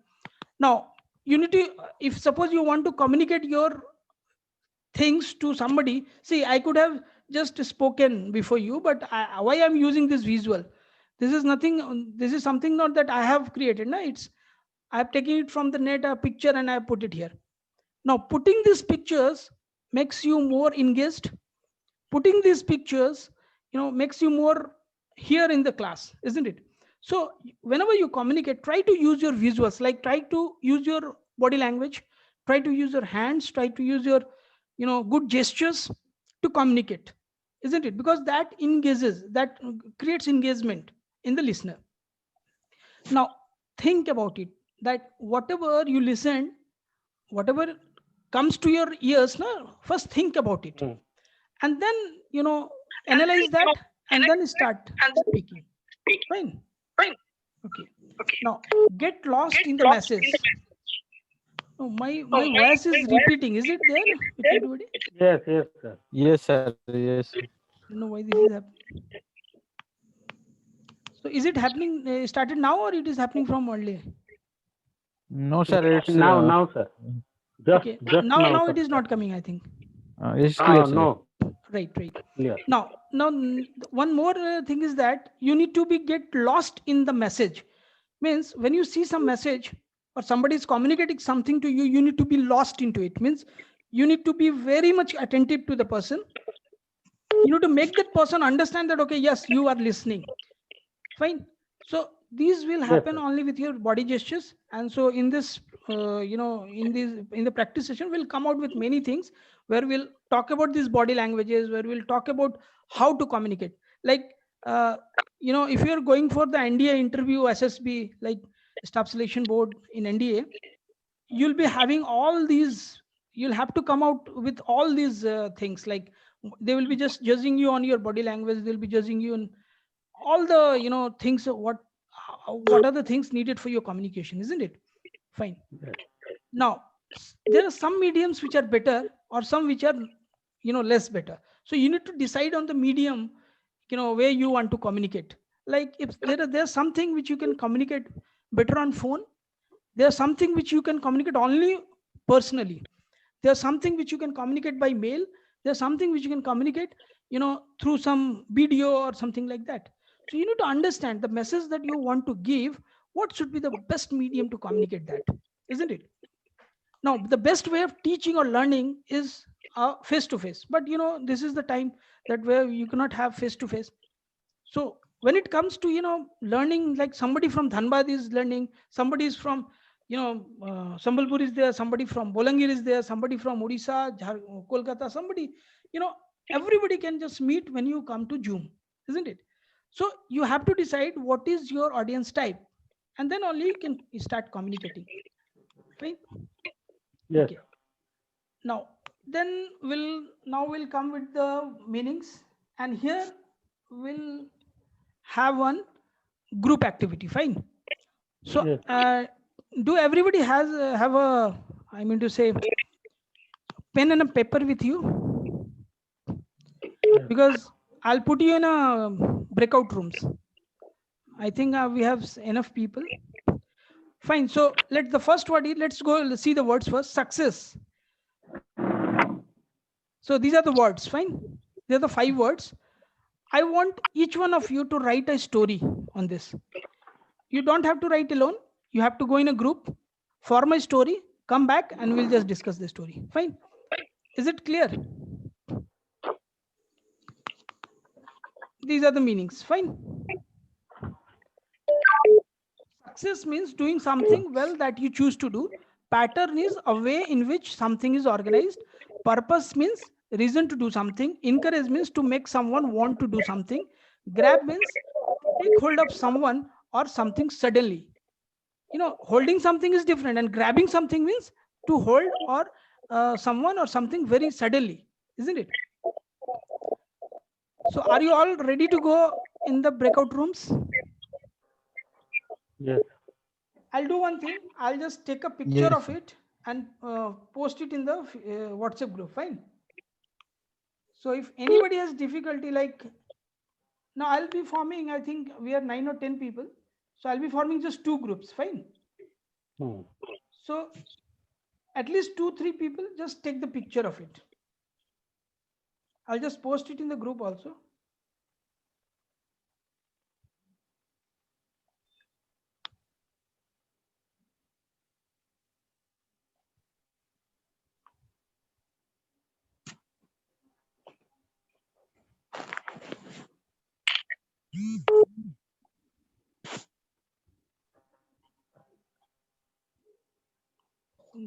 Now you need to, if suppose you want to communicate your things to somebody, see, I could have just spoken before you, but why I'm using this visual? This is nothing. This is something not that I have created. No, it's I've taken it from the net, a picture, and I put it here. Now, putting these pictures makes you more engaged. Putting these pictures, makes you more here in the class, isn't it? So whenever you communicate, try to use your visuals, like try to use your body language, try to use your hands, try to use your, good gestures to communicate, isn't it? Because that engages, that creates engagement in the listener. Now, think about it, that whatever you listen, whatever comes to your ears, first think about it. And then, analyze that and then start speaking. Fine. Okay. Now, get lost in the message. Oh, my voice is repeating. Is it there with everybody? Yes, yes, sir. Yes, sir. Yes. Sir. I don't know why this is happening. So is it happening, started now, or it is happening from earlier? No, sir. It's Now, sir. Just now sir. it is not coming, I think. It's clear, sir. No. Right. Clear. Now, one more thing is that you need to get lost in the message. Means when you see some message or somebody is communicating something to you, you need to be lost into it. Means you need to be very much attentive to the person. You need to make that person understand that, okay, yes, you are listening. Fine. So these will happen only with your body gestures. And so in this, in the practice session, we'll come out with many things where we'll talk about these body languages, where we'll talk about how to communicate. Like, if you're going for the NDA interview, SSB, like Staff Selection Board in NDA, you'll be having all these, you'll have to come out with all these things. Like they will be just judging you on your body language. They'll be judging you on all the, things, what are the things needed for your communication, isn't it? Fine. Now, there are some mediums which are better or some which are, less better. So you need to decide on the medium, where you want to communicate. Like if there's something which you can communicate better on phone, there's something which you can communicate only personally. There's something which you can communicate by mail. There's something which you can communicate, through some video or something like that. So you need to understand the message that you want to give, what should be the best medium to communicate that, isn't it? Now, the best way of teaching or learning is face-to-face. But, this is the time that where you cannot have face-to-face. So when it comes to, learning, like somebody from Dhanbad is learning, somebody is from, Sambalpur is there, somebody from Bolangir is there, somebody from Odisha, Kolkata, somebody, everybody can just meet when you come to Zoom, isn't it? So you have to decide what is your audience type, and then only you can start communicating. Right? Yes. Okay. Now, then we'll come with the meanings, and here we'll have one group activity. Fine. So do everybody has have a, I mean to say, pen and a paper with you? Because I'll put you in a breakout rooms. I think we have enough people. Fine. So let the first word is, let's go see the words first. Success. So these are the words. Fine. These are the 5 words. I want each one of you to write a story on this. You don't have to write alone. You have to go in a group, form a story, come back, and we'll just discuss the story. Fine. Is it clear? These are the meanings. Fine. Success means doing something well that you choose to do. Pattern is a way in which something is organized. Purpose means reason to do something. Encourage means to make someone want to do something. Grab means take hold of someone or something suddenly. You know, holding something is different, and grabbing something means to hold or someone or something very suddenly, isn't it? So are you all ready to go in the breakout rooms? Yes. I'll do one thing. I'll just take a picture Yes, of sir. it and post it in the WhatsApp group. Fine. So if anybody has difficulty, like now I'll be forming, I think we are 9 or 10 people. So I'll be forming just 2 groups. Fine. Hmm. So at least 2-3 people just take the picture of it. I'll just post it in the group also.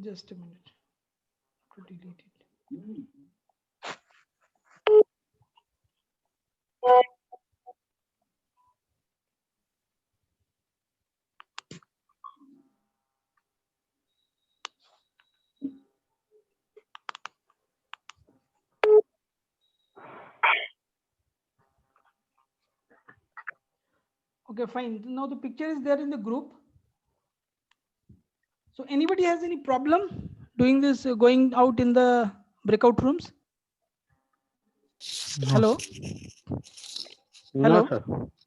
Just a minute to delete it. Okay, fine. Now the picture is there in the group. So anybody has any problem doing this, going out in the breakout rooms? No, Hello? sir. No, Hello? sir.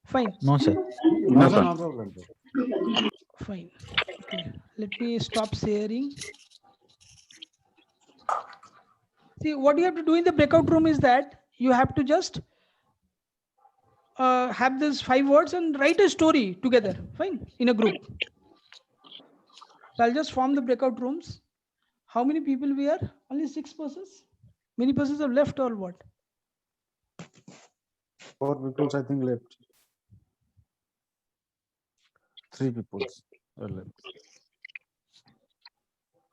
Fine. No, sir. No, sir, no problem, sir. Fine. Okay. Let me stop sharing. See, what you have to do in the breakout room is that you have to just have these 5 words and write a story together. Fine. In a group. So I'll just form the breakout rooms. How many people we are? Only 6 persons. Many persons have left or what? 4 people, I think, left. 3 people are left.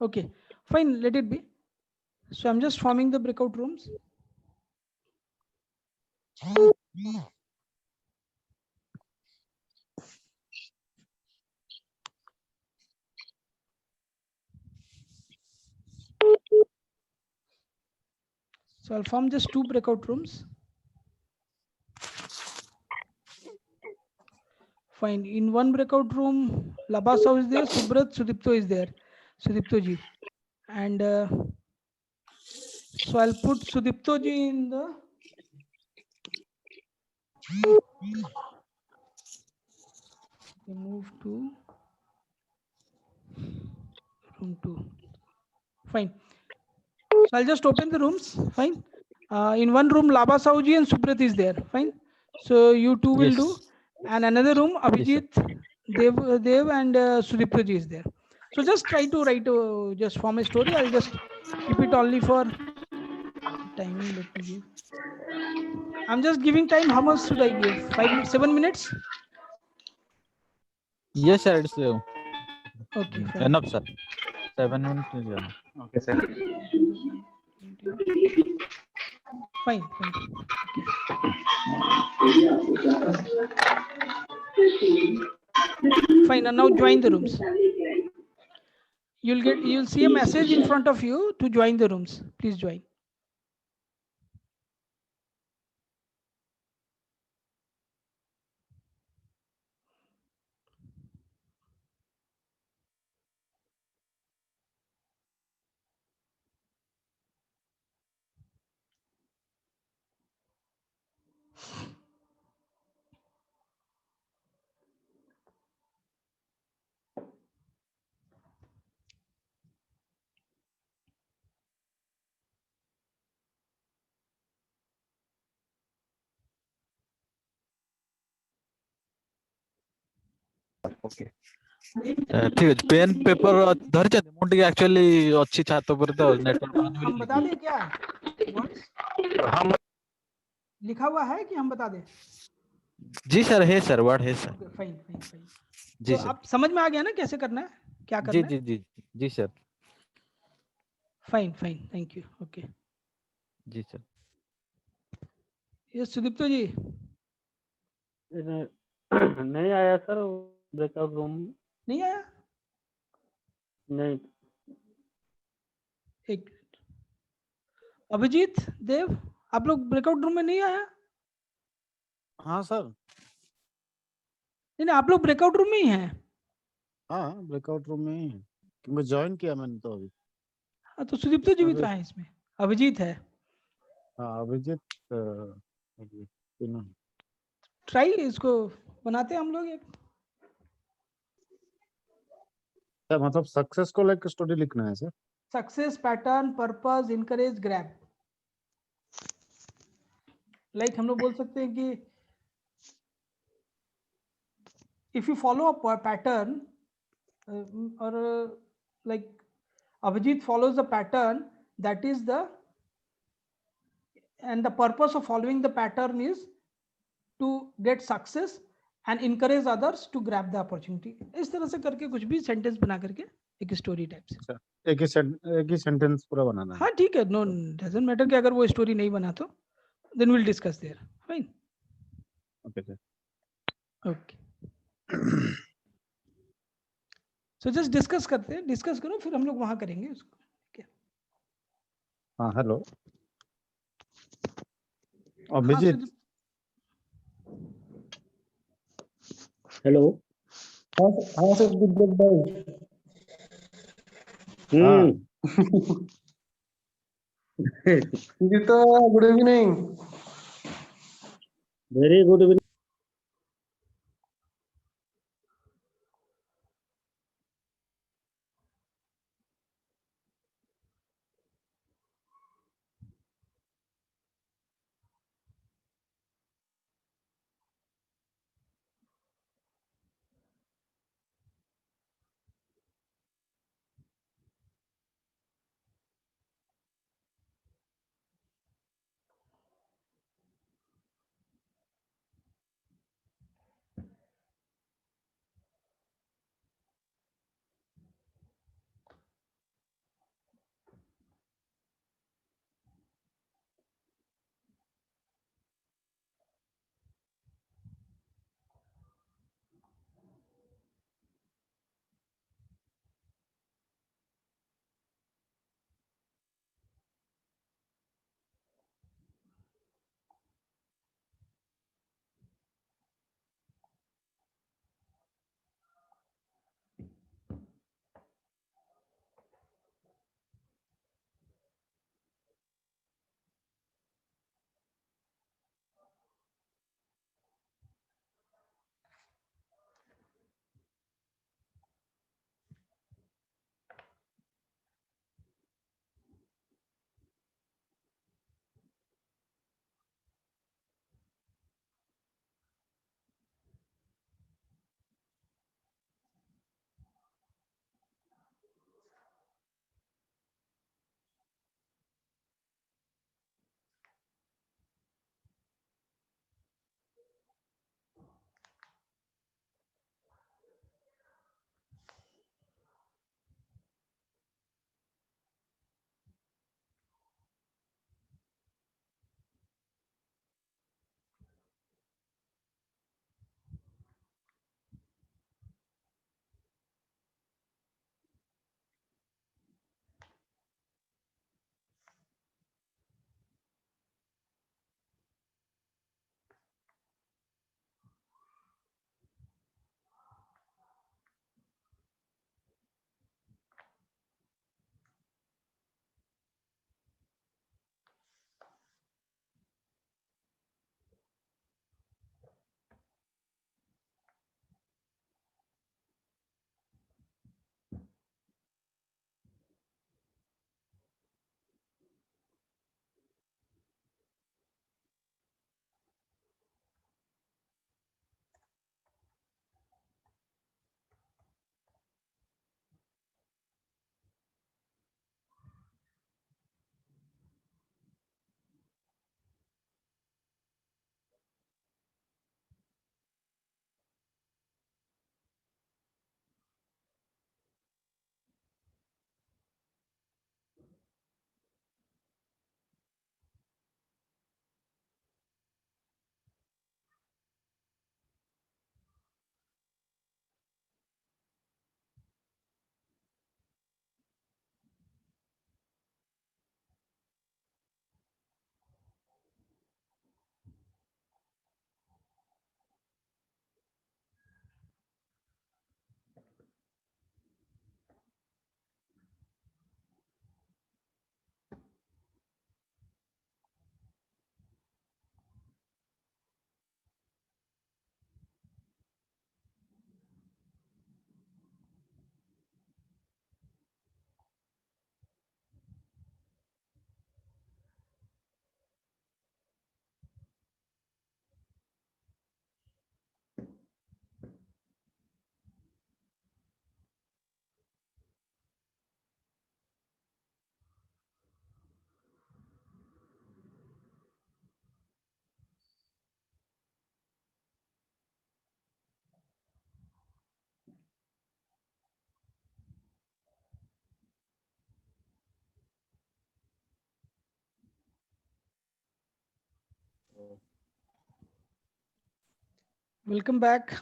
Okay. Fine. Let it be. So I'm just forming the breakout rooms. So I'll form just 2 breakout rooms. Fine. In one breakout room, Labasa is there, Subrat, Sudipto is there. Sudipto ji. And so I'll put Sudipto ji in the move to room 2. Fine. So I'll just open the rooms. Fine. In one room, Laba Sauji and Subrat is there. Fine. So you two will Yes. do. And another room, Yes, sir. Abhijit, Dev and Sudipto ji is there. So just try to write, just form a story. I'll just keep it only for timing. Let me give. I'm just giving time. How much should I give? 7 minutes? Yes, sir. It's Okay, fine. enough, sir. 7 minutes is enough. Okay, sir. Fine, fine. Okay. Fine, and now join the rooms. You'll see a message in front of you to join the rooms. Please join. Okay ठीक है pen paper धरिଛନ୍ତି ମୁଁ ଟିକେ actually ଅଛି ଛାତ ଉପରେ ତ network ପାଉନି हम ବୋଲି बता दें क्या वर्ड्स लिखा हुआ है कि हम बता दें? जी सर है सर वर्ड है sir okay fine fine fine. जी तो सर आप समझ में आ गया ना कैसे करना है, क्या जी करना है? जी जी जी sir fine fine, thank you. Okay जी सर ये सुदीप्तो जी नहीं आया सर ब्रेकआउट रूम नहीं आया? नहीं। एक मिनट, अभिजीत देव आप लोग ब्रेकआउट रूम में नहीं आया? हाँ सर। नहीं नहीं, आप लोग ब्रेकआउट रूम में ही हैं? हाँ ब्रेकआउट रूम में ही है, क्योंकि ज्वाइन किया मैंने तो अभी। हाँ, तो सुदीप्तो जी भी इसमें तो है इसमें, अभिजीत है। हाँ अभिजीत अभी तीनों। ट्राई इसको बनाते हैं हम लोग एक। सर मतलब सक्सेस को लेकर स्टोरी लिखना है sir. Success, pattern, purpose, encourage, grab. Like हम लोग बोल सकते हैं कि if you follow a pattern or like Abhijit follows the pattern, that is the, and the purpose of following the pattern is to get success and encourage others to grab the opportunity। इस तरह से करके कुछ भी sentence बना करके एक story type से। अच्छा, एक ही सेंटेंस पूरा बनाना है। हाँ ठीक है, नो डजंट मैटर कि अगर वो स्टोरी नहीं बना तो then will discuss there. Fine okay sir. Okay, so just discuss करते हैं, डिस्कस करो फिर हम लोग वहां करेंगे उसको। हाँ हेलो हाँ अभिजीत। सुदीप, हेलो। हाँ सर गुड भाई। हाँ जी तो good evening. Very good evening. Welcome back.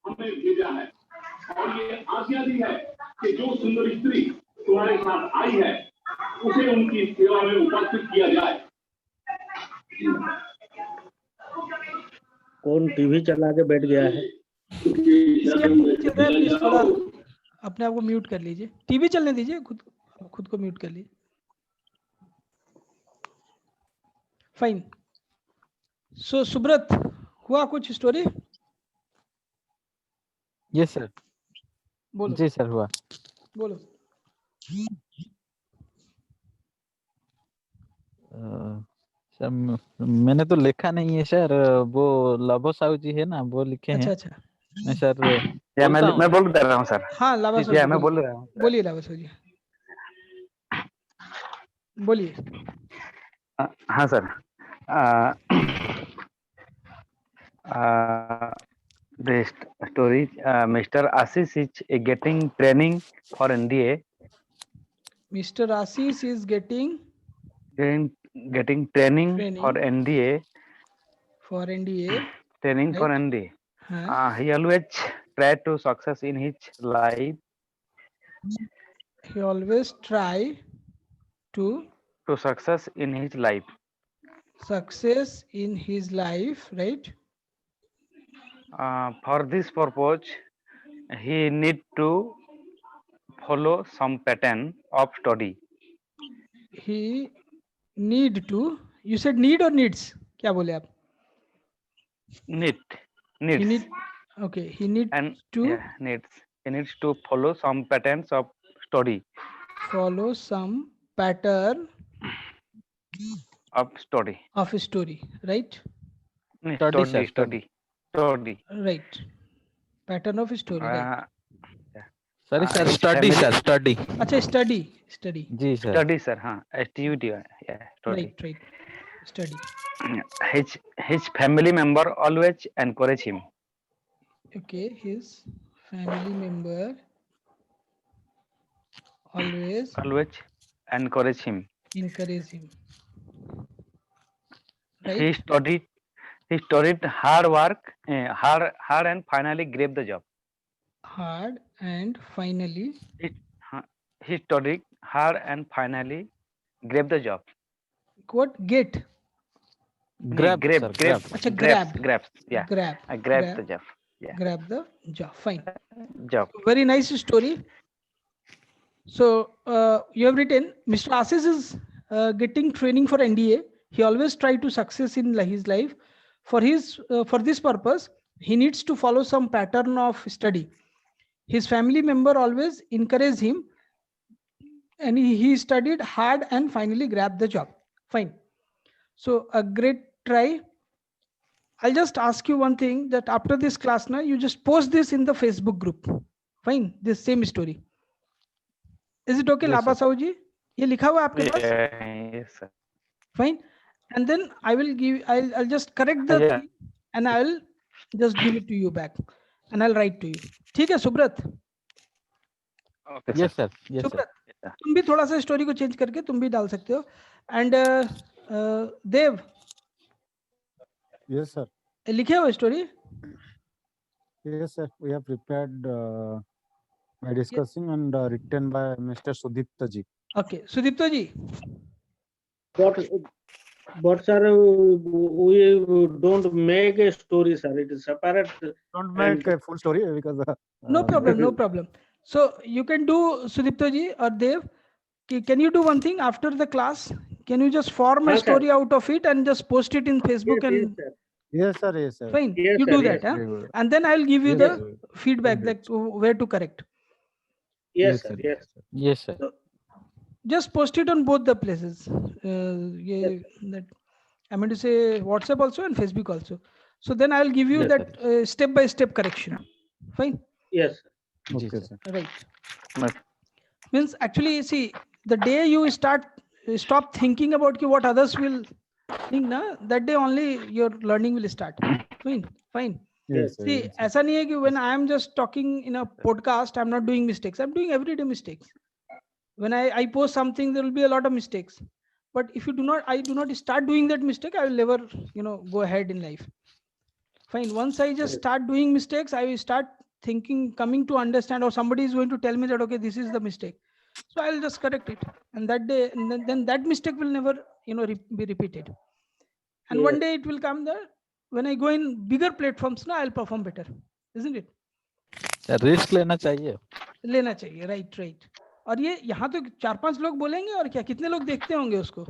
हमें भेजा है और ये आज्ञा दी है कि जो सुंदर स्त्री तुम्हारे साथ आई है उसे उनकी सेवा में उपस्थित किया जाए। कौन टीवी चला के बैठ गया है? प्लीज थोड़ा अपने आप को म्यूट कर लीजिए, टीवी चलने दीजिए, खुद को म्यूट कर लीजिए। फाइन। सो सुब्रत, हुआ कुछ स्टोरी? Yes sir. बोलो। जी सर हुआ। बोलो। सर मैंने तो लिखा नहीं है सर, वो लाभो साहू जी है ना, वो लिखे हैं। अच्छा। मैं सर मैं बोल दे रहा हूँ सर। हाँ लाभा जी, साहू मैं जी, बोल रहा हूँ। बोलिए लाभा साहू जी, बोलिए। हाँ sir. The story, Mr. Ashish is getting training for NDA. Mr. Ashish is getting training for NDA. For NDA. Training right? for NDA. Huh? He always try to success in his life. He always try to success in his life. Success in his life, right? For this purpose, he need to follow some pattern of study. He need to. You said need or needs? क्या बोले आप? Needs. He need. Okay. He needs And to yeah, he needs to follow some patterns of study. follow some pattern Of study. of a story, right? Study, sir, Study. Right. Pattern of a story, right? Sorry sir, his study family- sir, study. अच्छा, study. Ji sir. Study, sir. STUD. Yeah, study. Right. Study. His family member always encourage him. Okay. His family member always encourage him. encourage him. Right. He studied hard and finally grabbed the job. Hard and finally. He studied hard and finally grabbed the job. What? Get. Grab, sir, grab. Achha, grab. Yeah. Grab. I grabbed the job. Yeah. Grab the job. Fine. Job. Very nice story. So you have written Mr. Ashish is getting training for NDA. He always try to success in his life. For this purpose, he needs to follow some pattern of study. His family member always encourage him, and he studied hard and finally grabbed the job. Fine. So a great try. I'll just ask you one thing, that after this class now, you just post this in the Facebook group. Fine. This same story. Is it okay, Labha Sahu ji? ये लिखा हुआ है आपके पास? Yes, sir. Fine. And then I'll just correct the thing and I'll just give it to you back and I'll write to you. ठीक है Subrata? Okay, sir. Yes sir, yes sir. Subrata, तुम भी थोड़ा सा स्टोरी को चेंज करके तुम भी डाल सकते हो. And Dev, Yes, sir. लिखे हो story? Yes, sir. We have prepared by discussing and written by Mr. Sudipta ji. ओके, Sudipto ji. But sir, we don't make a story, sir. It is separate. Don't make a full story because No problem. So you can do, Sudipto ji or Dev, can you do one thing after the class? Can you just form a Okay. story out of it and just post it in Facebook Yes, and yes, sir. Yes, sir. fine, Yes, you sir, do yes. that, huh? Very good. And then I'll give you Yes, the sir. feedback Good. that where to correct. Yes, sir. sir. Yes. Yes sir. Just post it on both the places. That I mean to say WhatsApp also and Facebook also. So then I'll give you Yes, that step-by-step correction. Fine, Yes. जी Okay, sir. sir. right? But- Means actually, see, the day you stop thinking about what others will think, na, that day only your learning will start. Fine. Yes, sir. See, Yes, sir. ऐसा नहीं है कि when I am just talking in a podcast, I'm not doing mistakes. I'm doing everyday mistakes. When I post something, there will be a lot of mistakes. But if I do not start doing that mistake, I will never, go ahead in life. Fine. Once I just start doing mistakes, I will start thinking, coming to understand, or somebody is going to tell me that, okay, this is the mistake. So I'll just correct it. And that day, and then that mistake will never, be repeated. And one day it will come there. When I go in bigger platforms, now I'll perform better. Isn't it? Risk लेना चाहिए. लेना चाहिए. Right. और ये यहाँ तो 4-5 लोग बोलेंगे और क्या, कितने लोग देखते होंगे उसको?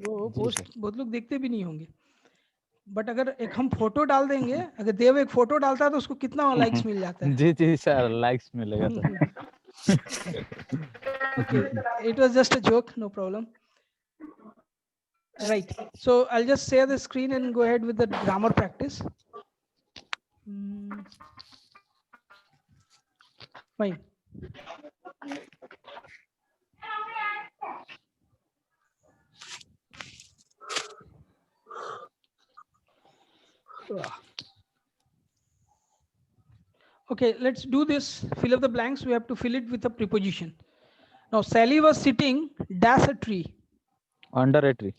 वो पोस्ट बहुत लोग देखते भी नहीं होंगे. बट अगर एक हम फोटो डाल देंगे, अगर देव एक फोटो डालता है तो उसको कितना लाइक्स मिल जाता है? जी सर, लाइक्स मिलेगा sir. Okay, it was just a joke, no problem. Right. So I'll just share the screen and go ahead with the grammar practice. Fine. Okay, let's do this. Fill up the blanks. We have to fill it with a preposition. Now, Sally was sitting dash a tree. Under a tree.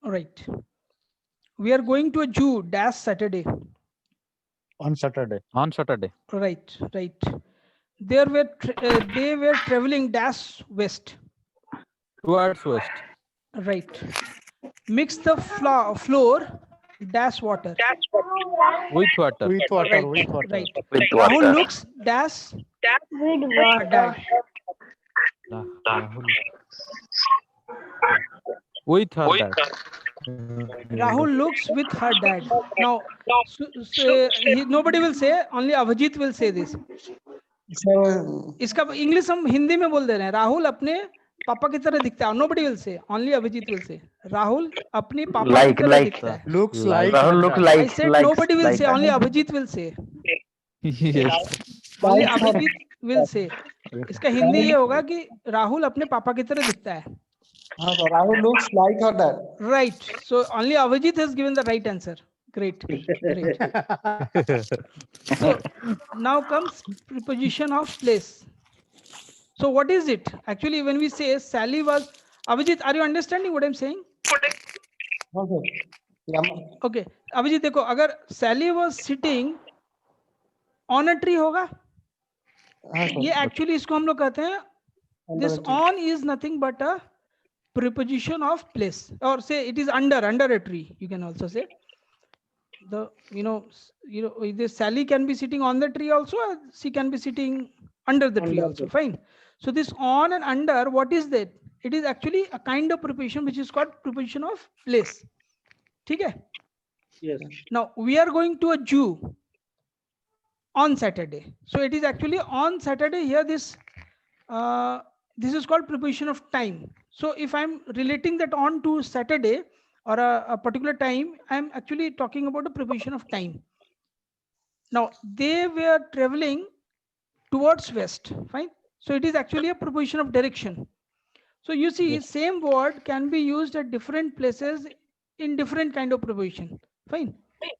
All right. We are going to a zoo dash Saturday. On Saturday. On Saturday. Right. They were traveling dash west. Towards west. Right. Mix the flour dash water. With water. With water. Right. With water. Right. with Rahul water. looks dash With her dad. With her dad. Rahul looks with her dad. Now, nobody will say, only Avajit will say this. इसका English हम हिंदी में बोल दे रहे हैं. राहुल अपने पापा की तरह दिखता है. Nobody will say, only Avajit will say. Rahul अपने पापा की तरह दिखता है. Looks like. Rahul look I like said nobody will say, only Avajit will say. Yes. Only Avajit will say. इसका हिंदी ये होगा कि राहुल अपने पापा की तरह दिखता है. Rahul looks like her dad. Right. So only Avajit has given the right answer. Great. So now comes preposition of place. So what is it? Actually, when we say Sally was, Avajit, are you understanding what I'm saying? Okay. Avajit, देखो, अगर Sally was sitting on a tree होगा. ये actually इसको हम लोग कहते हैं. This on is nothing but a preposition of place, or say it is under a tree. You can also say this Sally can be sitting on the tree also. She can be sitting under the tree also. Fine. So this on and under, what is that? It is actually a kind of preposition which is called preposition of place. Okay. Yes. Now we are going to a zoo on Saturday. So it is actually on Saturday here. This is called preposition of time. So if I'm relating that on to Saturday or a particular time, I'm actually talking about a preposition of time. Now they were traveling towards west. Fine. So it is actually a preposition of direction. So you see, Yes. same word can be used at different places in different kind of preposition. Fine.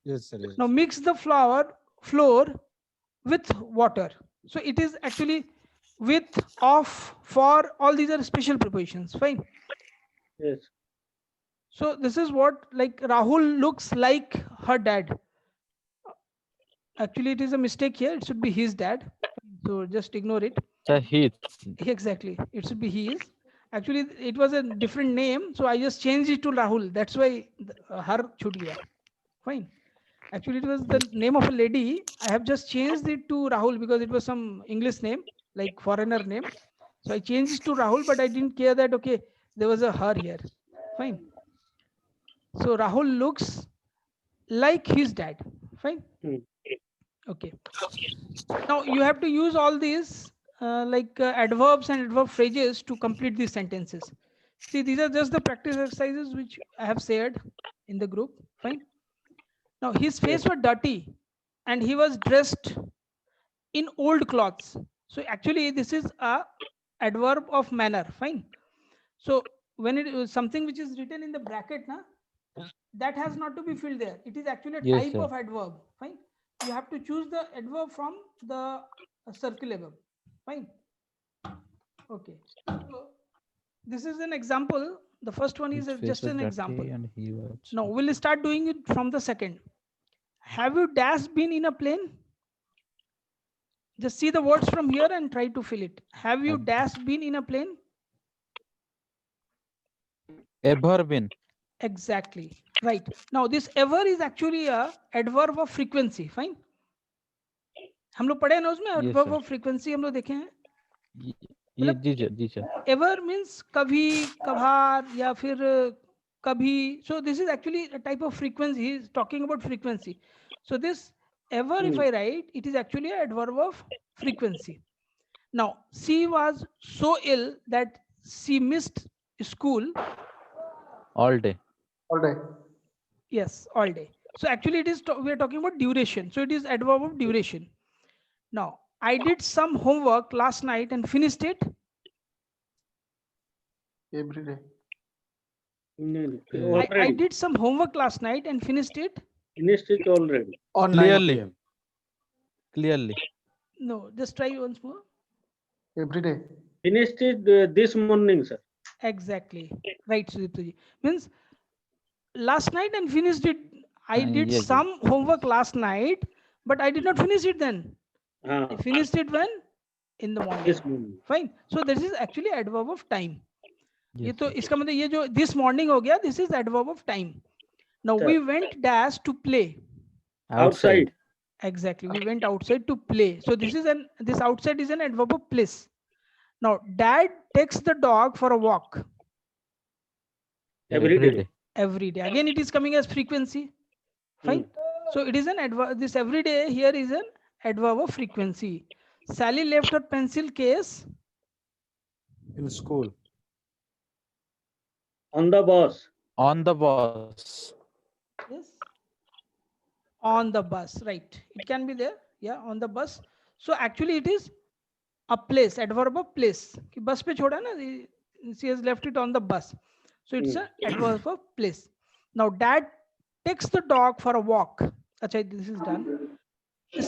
Yes, sir. Yes. Now mix the flour with water. So it is actually with, of, for, all these are special prepositions. Fine. Yes. So this is what, like, Rahul looks like her dad. Actually, it is a mistake here. It should be his dad. So just ignore it. He. Exactly. It should be his. Actually, it was a different name. So I just changed it to Rahul. That's why her chhut gaya. Fine. Actually, it was the name of a lady. I have just changed it to Rahul because it was some English name, like foreigner name. So I changed it to Rahul, but I didn't care that, okay, there was a her here. Fine. So Rahul looks like his dad. Fine. Okay. Now you have to use all these adverbs and adverb phrases to complete these sentences. See, these are just the practice exercises which I have shared in the group. Fine. Now his face was dirty and he was dressed in old clothes. So actually this is a adverb of manner. Fine. So when it is something which is written in the bracket, that has not to be filled there. It is actually a Yes, type sir. of adverb. Fine. You have to choose the adverb from the circle above. Fine. Okay. So this is an example. The first one is His face just was an dirty example. and he was. Now we'll start doing it from the second. Have you dash been in a plane? Just see the words from here and try to fill it. Have you Have- dash been in a plane? Ever been? Exactly. Right. Now this ever is actually a adverb of frequency. Fine. हम लोग पढ़े हैं ना उसमें adverb sir. of frequency हम लोग देखे हैं. ये जी सर. Ever means कभी, कभार या फिर कभी. So this is actually a type of frequency. He is talking about frequency. So this ever, if I write, it is actually an adverb of frequency. Now she was so ill that she missed school. All day. Yes, all day. So actually it is, we are talking about duration. So it is adverb of duration. Now I did some homework last night and finished it. No, no. I Already did some homework last night and finished it. finished it already. On Clearly. 9 p.m. Clearly. No, just try once more. Finished it this morning, sir. Exactly. Right, Sudipta ji. Means last night and finished it. I did yes, some homework last night, but I did not finish it then. I finished it when? In the morning. This morning. Fine. So this is actually adverb of time. ये Yes, तो sir. इसका मतलब ये जो this morning हो गया, this is adverb of time. Now Sir. we went dash to play. Outside. Exactly. We went outside to play. So this outside is an adverb of place. Now dad takes the dog for a walk Every day. every day. Again, it is coming as frequency. Fine. So it is an adverb. This every day here is an adverb of frequency. Sally left her pencil case In school. On the bus. On the bus. yes, on the bus. Right. It can be there. Yeah, on the bus. So actually it is a place, adverb of place. कि bus पे छोड़ा ना, she has left it on the bus. So it's an adverb of place. Now dad takes the dog for a walk. Achha, this is done.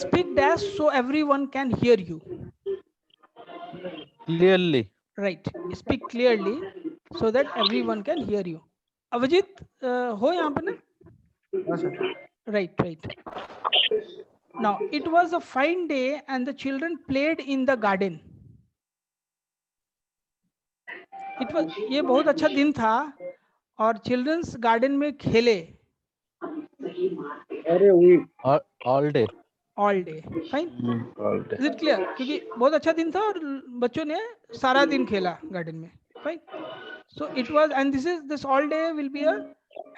Speak dash so everyone can hear you. Clearly. Right. Speak clearly so that everyone can hear you. Avijit, ho yahan pe na? Right, right. Now it was a fine day and the children played in the garden. It was, ये बहुत अच्छा दिन था और children's garden में खेले For a week. All day. all day. Fine. all day. Is it clear? क्योंकि बहुत अच्छा दिन था और बच्चों ने सारा दिन खेला garden में. Fine. So it was, and this all day will be a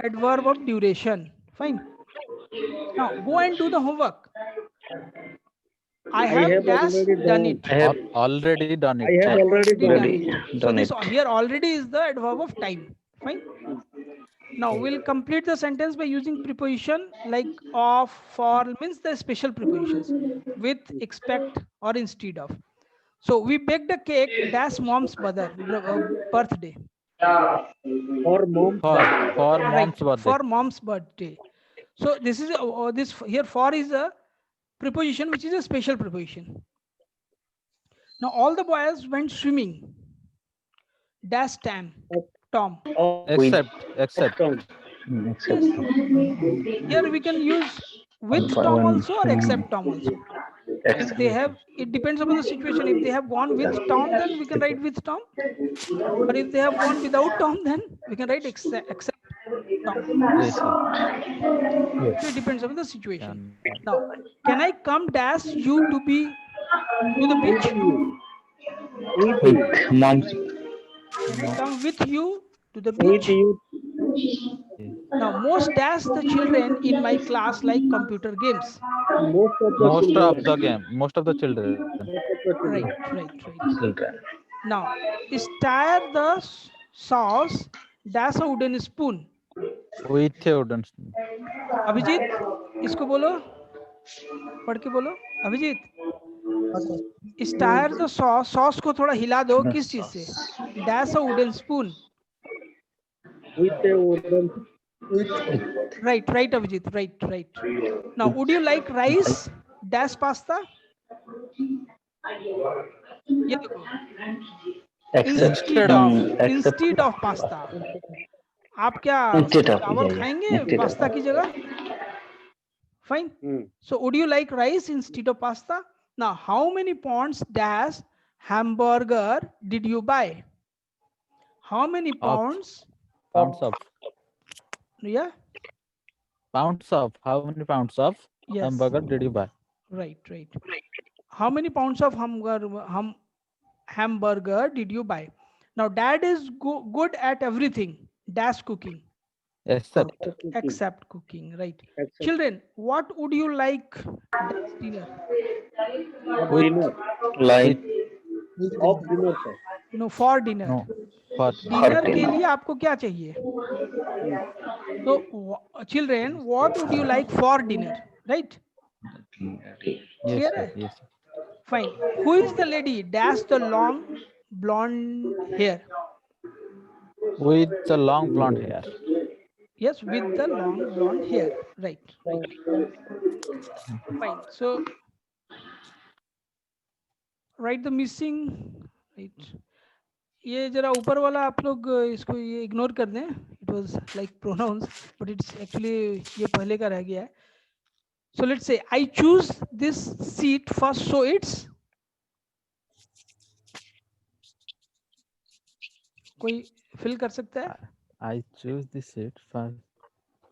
adverb of duration. Fine. Now go and do the homework. I have dash already done it. I have Already done it. I have already done already it. So done this it. here already is the adverb of time. Fine. Now we'll complete the sentence by using preposition like of, for, means the special prepositions, with, expect, or instead of. So we baked a cake dash mom's birthday. For mom. For Right, mom's birthday. for mom's birthday. So this is this here for is a preposition which is a special preposition. Now all the boys went swimming. Dash Tom. Except. Tom. Except Here we can use with Tom also or except Tom also. If they have, it depends upon the situation. If they have gone with Tom, then we can write with Tom. Or if they have gone without Tom, then we can write except Tom. Yes, sir. So it depends upon the situation. Now, can I come dash you to the beach? with mom's Can I come with you to the With beach? you. Now, most dash the children in my class like computer games. Most of the Most children. of the game. Most of the children. Right. children. Now, stir the sauce dash a wooden spoon. With a wooden spoon. Abhijit इसको बोलो, पढ़ के बोलो. Abhijit, stir the sauce को थोड़ा हिला दो. किस चीज से? Dash a wooden spoon. With a wooden Right, Abhijit, right. Now, would you like rice dash pasta? ये देखो, instead of pasta. आप क्या चावल खाएंगे पास्ता की जगह? Fine. So would you like rice instead of pasta? Now, how many pounds dash hamburger did you buy? How many pounds? Pounds of. Yeah. Pounds of. How many pounds of Yes. hamburger did you buy? Right. How many pounds of hamburger did you buy? Now, dad is good at everything. Dash cooking. Except cooking. Right. Children, what would you like dash dinner? No, for dinner. No. For dinner के लिए आपको क्या चाहिए? So, children, what would you like for dinner? Right? yes, Clear? yes. Fine. Who is the lady? Dash the long blonde hair. With the long blonde hair. Yes, with the long blonde hair. Right. Fine. So, write the missing. Right. ये जरा ऊपर वाला आप लोग इसको ये ignore कर दें. It was like pronouns, but it's actually ये पहले का रह गया है. So let's say I choose this seat first, so it's कोई fill कर सकता है? I choose this seat first.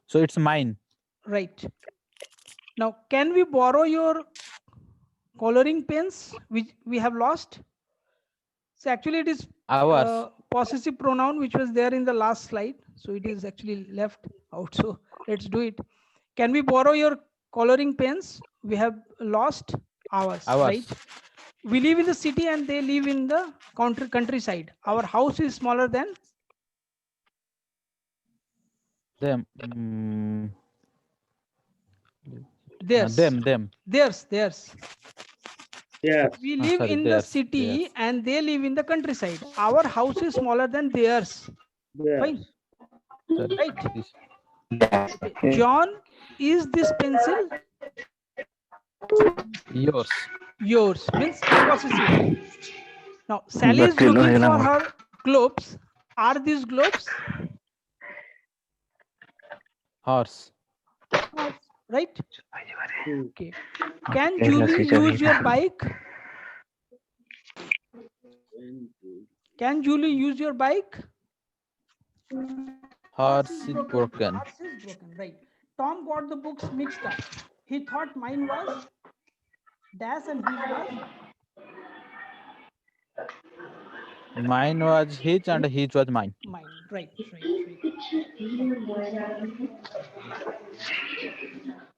So it's mine. Right. Now, can we borrow your coloring pens which we have lost? So actually it is Ours. possessive pronoun which was there in the last slide. So it is actually left out. So let's do it. Can we borrow your coloring pens? We have lost ours. Right? We live in the city and they live in the countryside. Our house is smaller than Them. theirs. Theirs. Yeah. We live in the city and they live in the countryside. Our house is smaller than theirs. Fine. Right. John, is this pencil? Yours means possessive. Now, Sally is looking for her globes. Are these globes? Horse. Right? Okay. Can Julie use your bike? Can Julie use your bike? Horse is broken. Horse is broken, right. Tom got the books mixed up. He thought mine was dash and his was Mine was his and his was mine. mine. Right.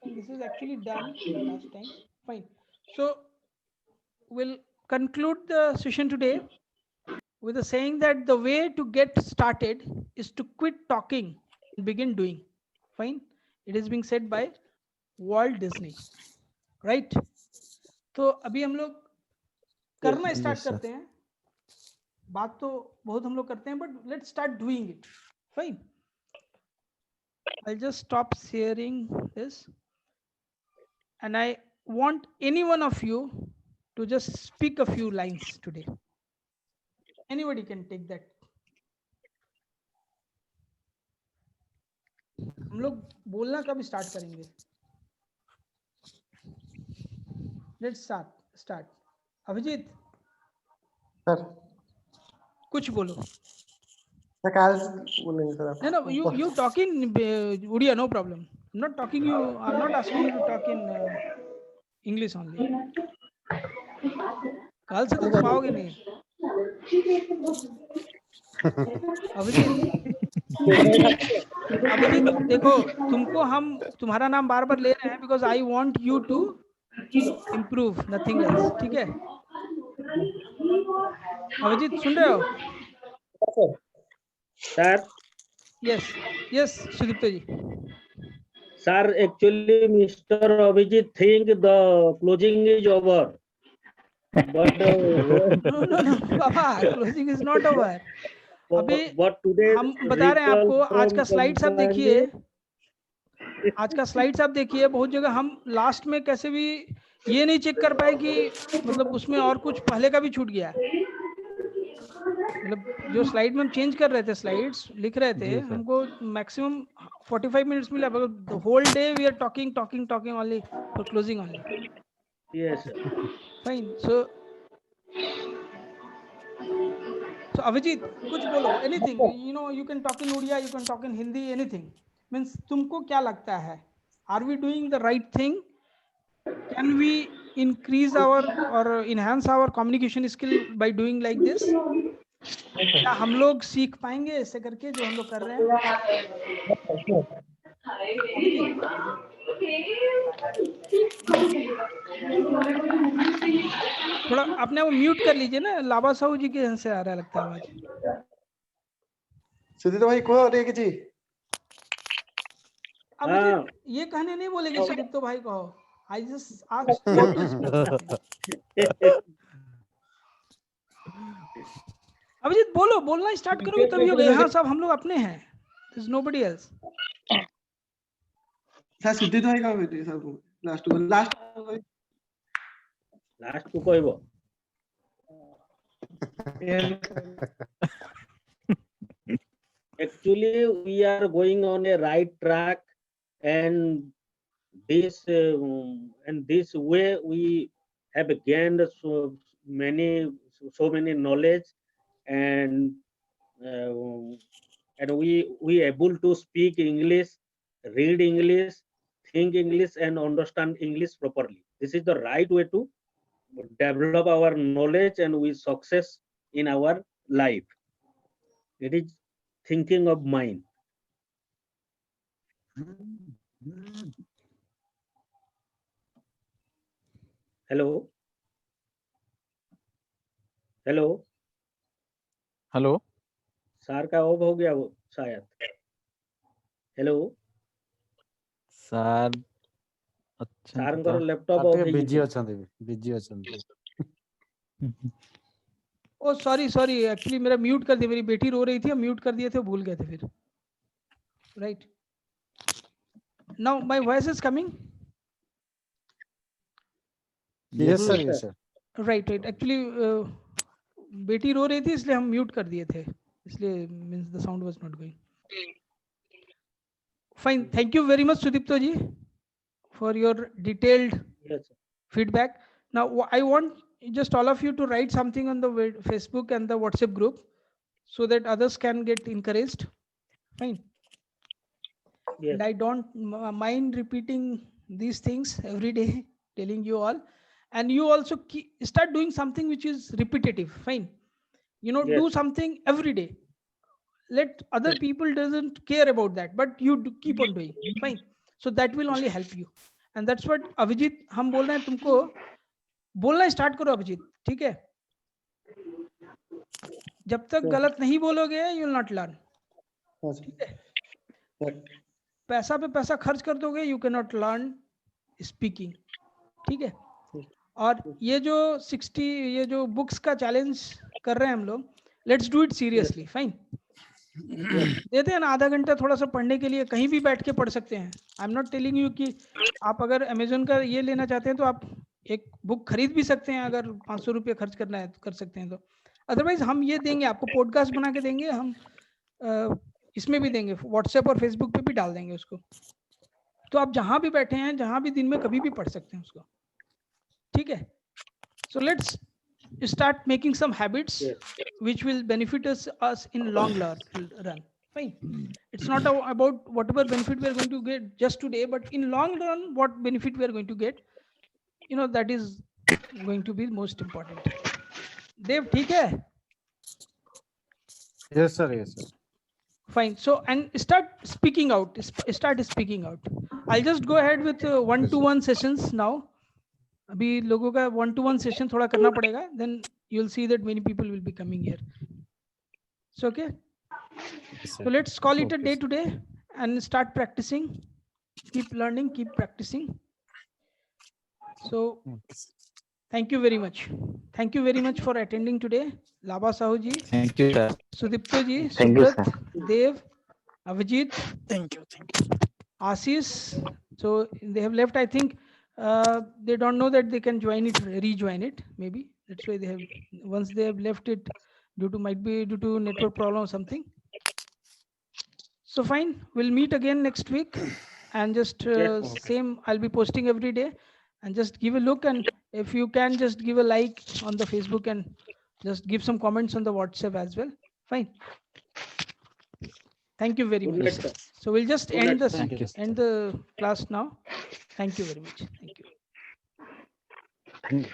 This is actually done last time. Fine. So we'll conclude the session today with a saying that the way to get started is to quit talking and begin doing. Fine. It is being said by Walt Disney. Right. तो अभी हम लोग करना start करते हैं. बात तो बहुत हम लोग करते हैं, but let's start doing it. Fine. I'll just stop sharing this. And I want any one of you to just speak a few lines today. Anybody can take that. हम लोग बोलना कब स्टार्ट करेंगे? Let's start. अभिजीत. सर. कुछ बोलो. Sir काल बोलेंगे sir आप. No, you talk in Udiya, no problem. I'm not talking you. I'm not asking you to talk in English only. कल से तो तुम आओगे नहीं. अभिजीत देखो, तुमको हम तुम्हारा नाम बार बार ले रहे हैं because I want you to improve, nothing else. ठीक है? अभिजीत सुन रहे हो? Sir. Yes, Sudipta ji. Sir, actually, Mr. Abhijit think the closing is over. But no, Baba, closing is not over. अभी But today हम बता रहे हैं आपको, आज का स्लाइड्स आप देखिए, company- आज का स्लाइड्स आप देखिए, बहुत जगह हम लास्ट में कैसे भी ये नहीं चेक कर पाए कि मतलब उसमें और कुछ पहले का भी छूट गया है। मतलब जो स्लाइड में हम चेंज कर रहे थे, स्लाइड्स लिख रहे थे, जी सर। हमको मैक्सिमम 45 मिनट्स मिला, the whole day we are talking talking talking only for closing only. Yes, sir. Fine. So Abhijit कुछ बोलो, anything, you know, you can talk in Odia, you can talk in Hindi, anything. Means तुमको क्या लगता है, are we doing the right thing? Can we increase our or enhance our communication skill by doing like this? क्या हम लोग सीख पाएंगे ऐसे करके जो हम लोग कर रहे हैं? अभिजीत थोड़ा अपने वो म्यूट कर लीजिए ना, लाबा साहू जी के यहाँ से आ रहा है लगता है आवाज। सुदीप भाई कहो रे किसी अभिजीत ये कहने नहीं बोलेगे सुदीप्तो भाई कहो, I just asked you to speak. Abhijit बोलो, बोलना स्टार्ट करोगे तभी होगा, यहाँ सब हम लोग अपने हैं, there's nobody else। Sir Sudeep भाई कहो बेटे सब Last को कहबो। Actually, we are going on a right track, and this way we have gained so many knowledge, and we able to speak English, read English, think English, and understand English properly. This is the right way to develop our knowledge, and we success in our life. It is thinking of mind. Hello. Hello. Hello sir का of हो गया वो शायद। Hello sir अच्छा ସାର୍ଙ୍କର laptop of busy ହେଇଯାଇଛି। ଅଛନ୍ତି, busy ଅଛନ୍ତି। ओ sorry sorry, actually मेरा म्यूट कर दिया, मेरी बेटी रो रही थी, म्यूट कर दिए थे, भूल गए थे फिर। Right, now my voice is coming. Yes sir, yes sir. Right right, actually बेटी रो रही थी इसलिए हम म्यूट कर दिए थे, इसलिए means the sound was not going. Fine, thank you very much Sudipto ji for your detailed feedback. Now I want just all of you to write something on the Facebook and the WhatsApp group so that others can get encouraged. Fine. Yes. And I don't mind repeating these things every day, telling you all, and you also start doing something which is repetitive. Fine, you know, Yes. do something every day. Let other people doesn't care about that, but you keep on doing. Fine, so that will only help you, and that's what Abhijit हम बोल रहे हैं, तुमको बोलना start करो अभिजीत, ठीक है? जब तक गलत नहीं बोलोगे यू विल नॉट लर्न। ठीक है, पैसा पे पैसा खर्च कर दोगे you can not learn speaking. ठीक है, और ये जो 60 ये जो बुक्स का चैलेंज कर रहे हैं हम लोग, let's do it seriously. Fine, देते हैं ना आधा घंटा थोड़ा सा पढ़ने के लिए, कहीं भी बैठ के पढ़ सकते हैं। I am not telling you कि आप अगर अमेजोन का ये लेना चाहते हैं तो आप एक बुक खरीद भी सकते हैं, अगर 500 रुपये खर्च करना है तो कर सकते हैं। तो अदरवाइज हम ये देंगे आपको, पॉडकास्ट बना के देंगे हम, इसमें भी देंगे, व्हाट्सएप और फेसबुक पे भी डाल देंगे उसको, तो आप जहां भी बैठे हैं, जहां भी दिन में कभी भी पढ़ सकते हैं उसको। ठीक है, so let's start making some habits which will benefit us in long run. Fine, it's not about whatever benefit we are going to get just today, but in long run what benefit we are going to get, you know, that is going to be most important. Dev, ठीक है? Yes sir, yes sir. Fine, so and start speaking out, I'll just go ahead with one-to-one sessions now. अभी लोगों का 1-to-1 session थोड़ा करना पड़ेगा, then you'll see that many people will be coming here. So okay, so let's call it a day today and start practicing. Keep learning, keep practicing. So Thank you very much. Thank you very much for attending today. Laba Sahu ji, Thank you, sir. Sudipto ji, Thank you, Subrat, Dev, Avijit, Thank you. Ashish. So they have left. I think they don't know that they can join it, rejoin it. Maybe that's why they have. Once they have left it, might be due to network problem or something. So fine, we'll meet again next week, and just Yes, same. I'll be posting every day, and just give a look. And if you can, just give a like on the Facebook and just give some comments on the WhatsApp as well. Fine. Thank you very Good much. night, sir. So we'll just Good end night, the Thank you. end the class now. Thank you very much. Thank you. Thank you.